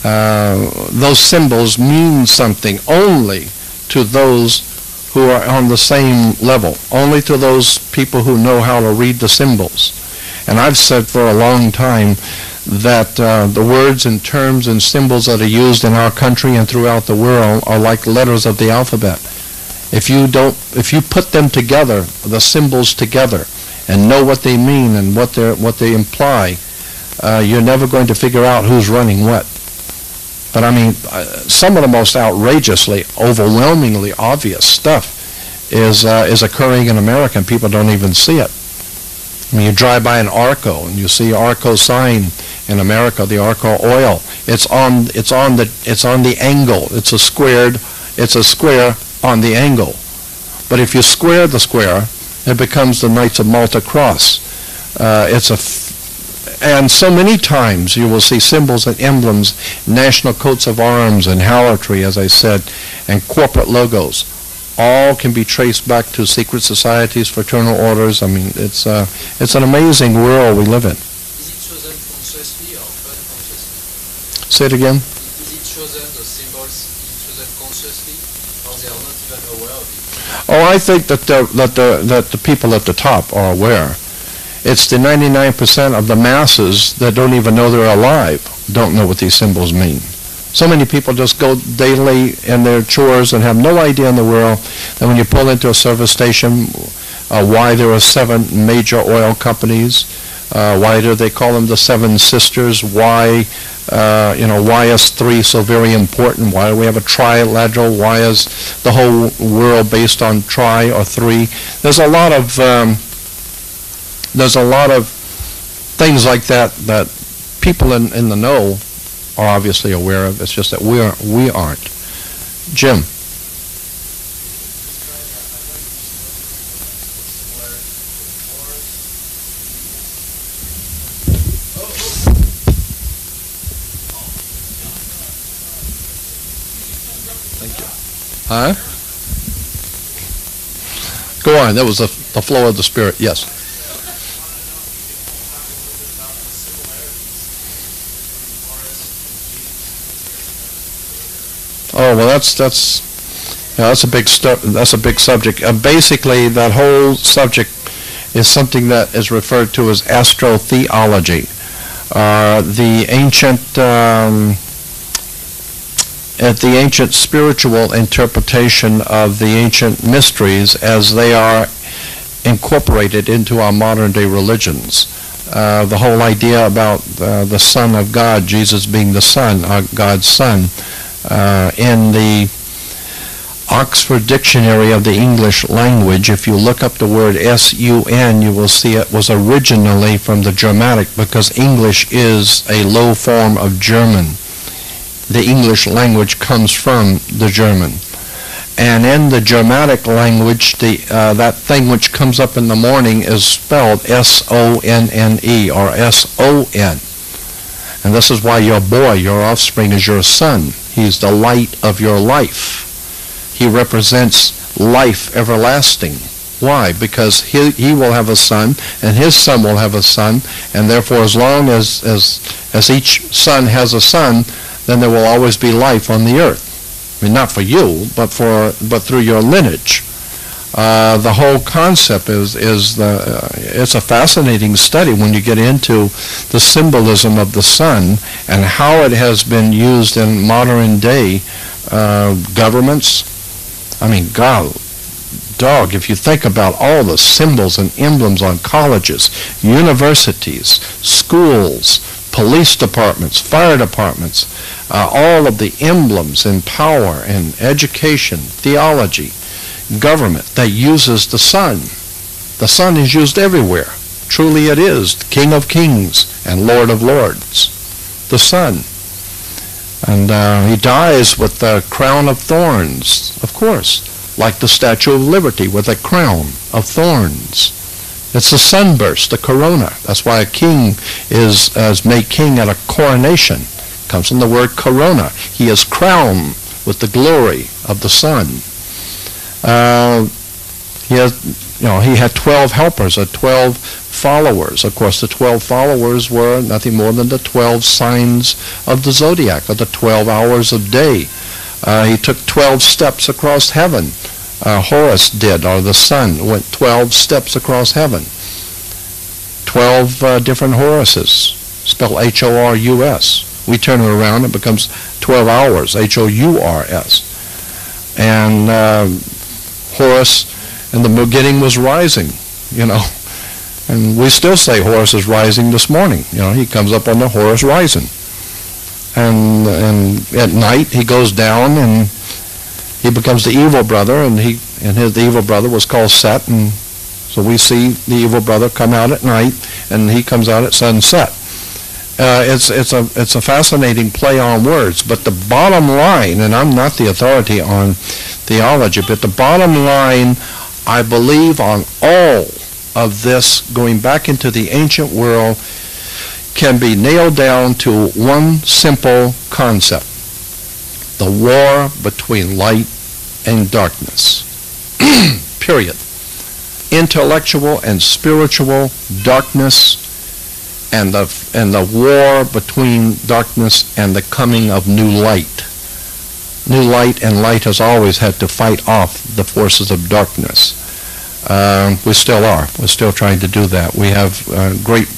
Those symbols mean something only to those who are on the same level, only to those people who know how to read the symbols. And I've said for a long time that the words and terms and symbols that are used in our country and throughout the world are like letters of the alphabet. If you put them together, the symbols together, and know what they mean and what they imply, you're never going to figure out who's running what. But I mean, some of the most outrageously, overwhelmingly obvious stuff is occurring in America, and people don't even see it. I mean, you drive by an Arco, and you see Arco sign in America, the Arco oil. It's on the angle. It's a square on the angle. But if you square the square, it becomes the Knights of Malta cross. And so many times you will see symbols and emblems, national coats of arms and harlotry, as I said, and corporate logos. All can be traced back to secret societies, fraternal orders. I mean, it's an amazing world we live in. Is it chosen consciously or unconsciously? Say it again. Is it chosen, the symbols, is it chosen consciously, or they are not even aware of it? Oh, I think that the people at the top are aware. It's the 99% of the masses that don't even know they're alive, don't know what these symbols mean. So many people just go daily in their chores and have no idea in the world that when you pull into a service station, why there are 7 major oil companies, why do they call them the 7 sisters, why Why is 3 so very important? Why do we have a trilateral? Why is the whole world based on tri or 3? There's a lot of things like that people in the know are obviously aware of. It's just that we aren't. Jim. Huh? Go on. That was the flow of the Spirit. Yes. Oh well, that's a big subject. Basically, that whole subject is something that is referred to as astrotheology. The ancient spiritual interpretation of the ancient mysteries as they are incorporated into our modern day religions. The whole idea about the Son of God, Jesus being the Son, God's Son, in the Oxford Dictionary of the English Language, if you look up the word S-U-N, you will see it was originally from the Germanic, because English is a low form of German. The English language comes from the German. And in the Germanic language, that thing which comes up in the morning is spelled S-O-N-N-E, or S-O-N. And this is why your boy, your offspring, is your son. He's the light of your life. He represents life everlasting. Why? Because he will have a son, and his son will have a son, and therefore as long as each son has a son, then there will always be life on the earth. I mean, not for you, but through your lineage. The whole concept is it's a fascinating study when you get into the symbolism of the sun and how it has been used in modern day governments. I mean, dog, if you think about all the symbols and emblems on colleges, universities, schools, police departments, fire departments, all of the emblems in power and education, theology, government that uses the sun. The sun is used everywhere. Truly it is King of Kings and Lord of Lords. The sun. And he dies with the crown of thorns, of course, like the Statue of Liberty with a crown of thorns. It's the sunburst, the corona. That's why a king is made king at a coronation. It comes from the word corona. He is crowned with the glory of the sun. He had 12 helpers, 12 followers. Of course, the 12 followers were nothing more than the 12 signs of the zodiac, or the 12 hours of day. He took 12 steps across heaven. Horus did, or the sun went 12 steps across heaven. 12 different Horuses, spelled H-O-R-U-S. We turn it around, it becomes 12 hours, H-O-U-R-S. And Horus in the beginning was rising, and we still say Horus is rising this morning. He comes up on the Horus rising. And at night he goes down and he becomes the evil brother, and the evil brother was called Set, and so we see the evil brother come out at night, and he comes out at sunset. It's a fascinating play on words, but the bottom line, and I'm not the authority on theology, but the bottom line, I believe, on all of this going back into the ancient world can be nailed down to one simple concept: the war between light and darkness. Period. Intellectual and spiritual darkness, and the war between darkness and the coming of new light. New light, and light has always had to fight off the forces of darkness. We still are. We're still trying to do that. We have great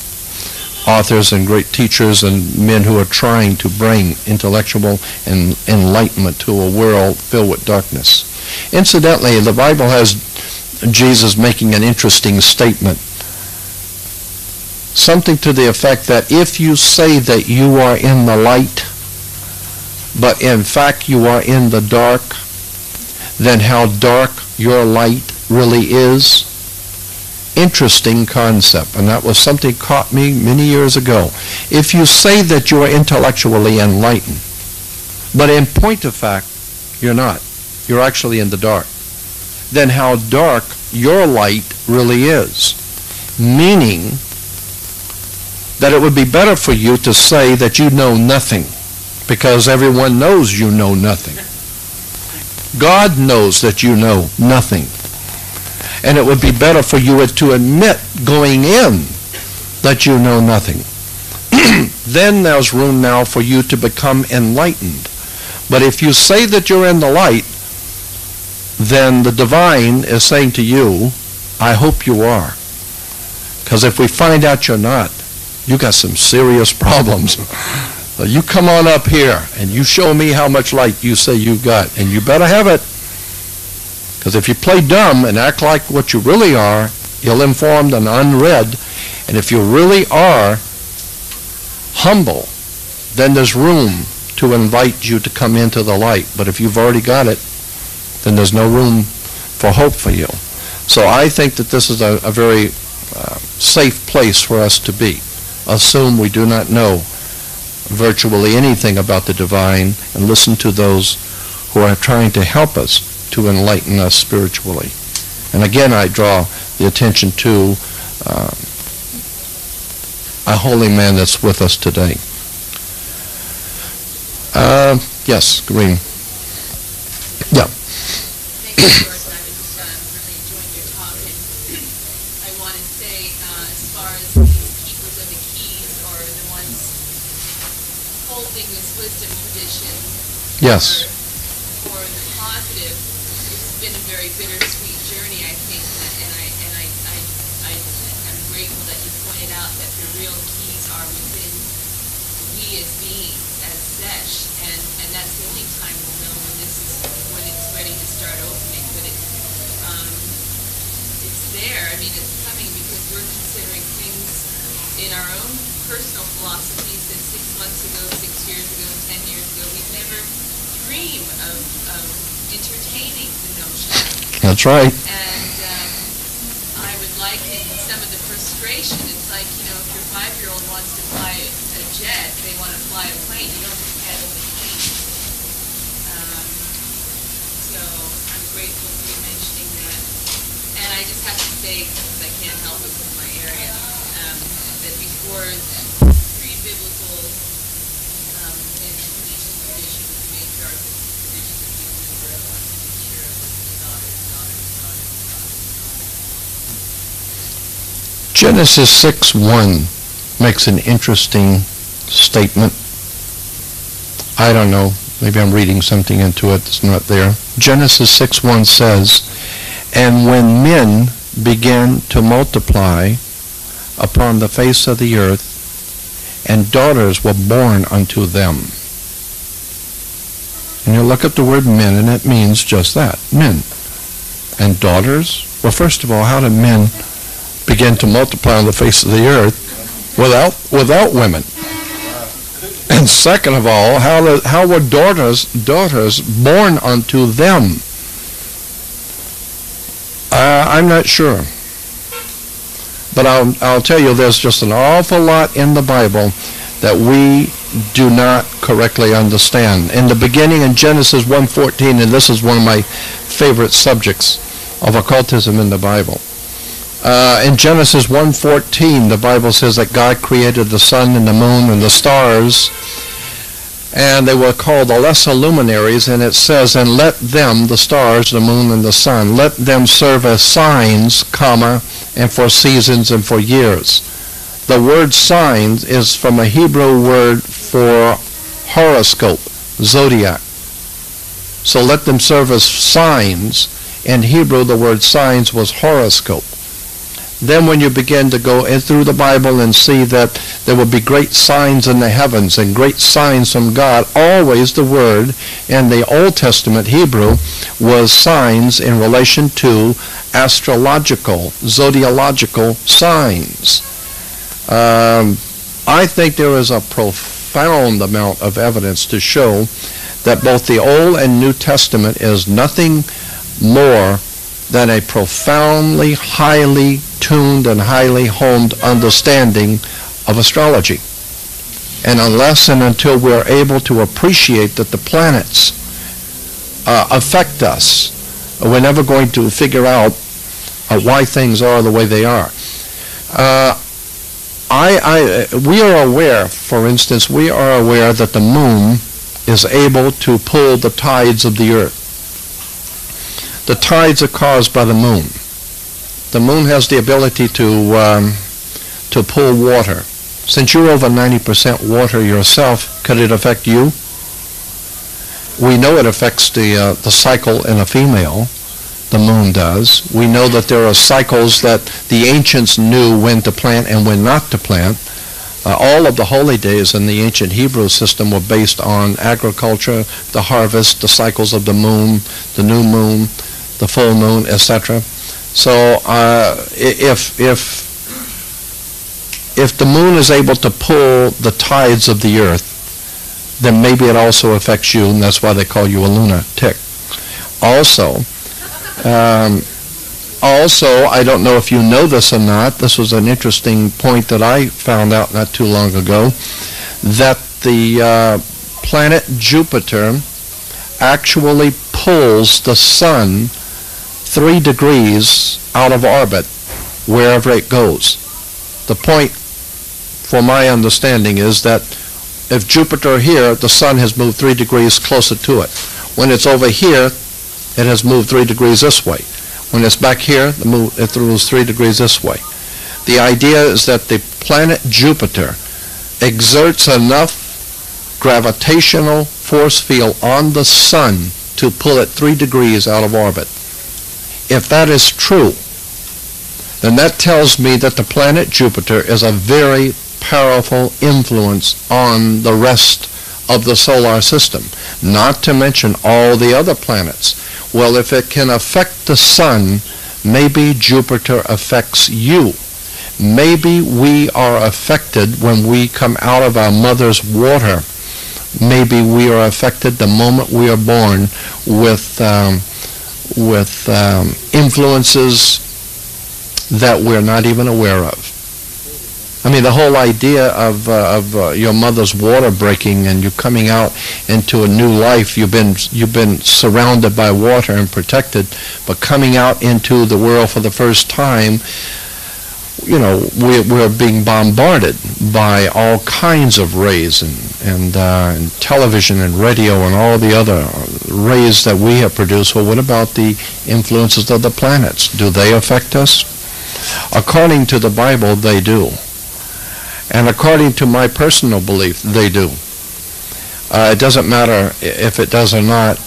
authors and great teachers and men who are trying to bring intellectual and enlightenment to a world filled with darkness. Incidentally, the Bible has Jesus making an interesting statement. something to the effect that if you say that you are in the light, but in fact you are in the dark, then how dark your light really is. Interesting concept, and that was something caught me many years ago. If you say that you are intellectually enlightened, but in point of fact, you're not. You're actually in the dark. Then how dark your light really is. Meaning that it would be better for you to say that you know nothing, because everyone knows you know nothing. God knows that you know nothing. And it would be better for you to admit going in that you know nothing. Then there's room now for you to become enlightened. But if you say that you're in the light, then the divine is saying to you, I hope you are. Because if we find out you're not, you got some serious problems. So you come on up here and you show me how much light you say you've got, and you better have it. Because if you play dumb and act like what you really are, ill-informed and unread, and if you really are humble, then there's room to invite you to come into the light. But if you've already got it, then there's no room for hope for you. So I think that this is a very safe place for us to be. Assume we do not know virtually anything about the divine, and listen to those who are trying to help us to enlighten us spiritually. And again, I draw the attention to a holy man that's with us today. Yes, Green. Yeah. Thank you, George. I was really enjoying your talk, and I want to say, as far as the keepers of the keys, or the ones holding this wisdom tradition, Yes. for the positive, it's been a very bittersweet journey, I think, and I'm grateful that you pointed out that the real keys are within we as beings, as Sesh, and that's the only time we'll know when it's ready to start opening. But it's there. I mean, it's coming because we're considering things in our own personal philosophies that 6 months ago, 6 years ago, 10 years ago, we'd never dream of entertaining the notion. That's right. And I would liken some of the frustration. It's like, if your 5-year-old wants to fly a jet, they want to fly a plane. You don't just handle the plane. So I'm grateful for you mentioning that. And I just have to say, because I can't help it with my area, that before pre-biblical in the Phoenician tradition, the matriarch of the tradition that we remember of on the picture of the daughters. Genesis 6:1 makes an interesting statement. I don't know. Maybe I'm reading something into it that's not there. Genesis 6:1 says, "And when men began to multiply upon the face of the earth, and daughters were born unto them." And you look at the word men, and it means just that, men. And daughters? Well, first of all, how did men begin to multiply on the face of the earth without women? And second of all, how were daughters born unto them? I'm not sure. But I'll tell you, there's just an awful lot in the Bible that we do not correctly understand. In the beginning, in Genesis 1:14, and this is one of my favorite subjects of occultism in the Bible. In Genesis 1:14, the Bible says that God created the sun and the moon and the stars, and they were called the lesser luminaries, and it says, "And let them," the stars, the moon, and the sun, "let them serve as signs, comma, and for seasons and for years." The word signs is from a Hebrew word for horoscope, zodiac. So let them serve as signs. In Hebrew, the word signs was horoscope. Then when you begin to go in through the Bible and see that there will be great signs in the heavens and great signs from God, always the word in the Old Testament Hebrew was signs in relation to astrological, zodiological signs. I think there is a profound amount of evidence to show that both the Old and New Testament is nothing more than a profoundly, highly tuned and highly honed understanding of astrology. And unless and until we're able to appreciate that the planets affect us, we're never going to figure out why things are the way they are. We are aware, for instance, we are aware that the moon is able to pull the tides of the earth. The tides are caused by the moon. The moon has the ability to pull water. Since you're over 90% water yourself, could it affect you? We know it affects the cycle in a female. The moon does. We know that there are cycles that the ancients knew when to plant and when not to plant. All of the holy days in the ancient Hebrew system were based on agriculture, the harvest, the cycles of the moon, the new moon, the full moon, etc. So if the moon is able to pull the tides of the earth, then maybe it also affects you, and that's why they call you a lunatic. Also, I don't know if you know this or not, this was an interesting point that I found out not too long ago, that the planet Jupiter actually pulls the sun 3 degrees out of orbit wherever it goes. The point, for my understanding, is that if Jupiter here, the sun has moved 3 degrees closer to it. When it's over here, it has moved 3 degrees this way. When it's back here, it moves 3 degrees this way. The idea is that the planet Jupiter exerts enough gravitational force field on the sun to pull it 3 degrees out of orbit. If that is true, then that tells me that the planet Jupiter is a very powerful influence on the rest of the solar system, not to mention all the other planets. Well, if it can affect the sun, maybe Jupiter affects you. Maybe we are affected when we come out of our mother's water. Maybe we are affected the moment we are born with influences that we're not even aware of. I mean, the whole idea of your mother's water breaking and you coming out into a new life, you've been surrounded by water and protected, but coming out into the world for the first time, you know, we're being bombarded by all kinds of rays and television and radio and all the other rays that we have produced. Well, what about the influences of the planets? Do they affect us? According to the Bible, they do. And according to my personal belief, they do. It doesn't matter if it does or not.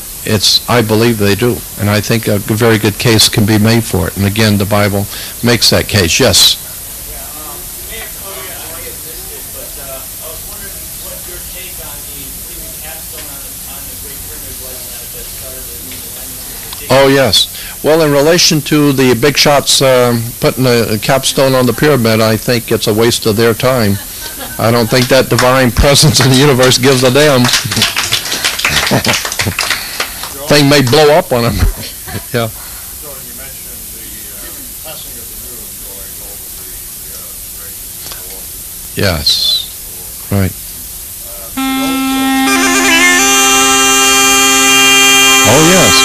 I believe they do. And I think a very good case can be made for it. And again, the Bible makes that case. Yes? Oh, yes. Well, in relation to the big shots putting a capstone on the pyramid, I think it's a waste of their time. I don't think that divine presence in the universe gives a damn. Thing may blow up on them. Yeah. Jordan, you mentioned the passing of the moon going over the Yes. Right. Oh, yes.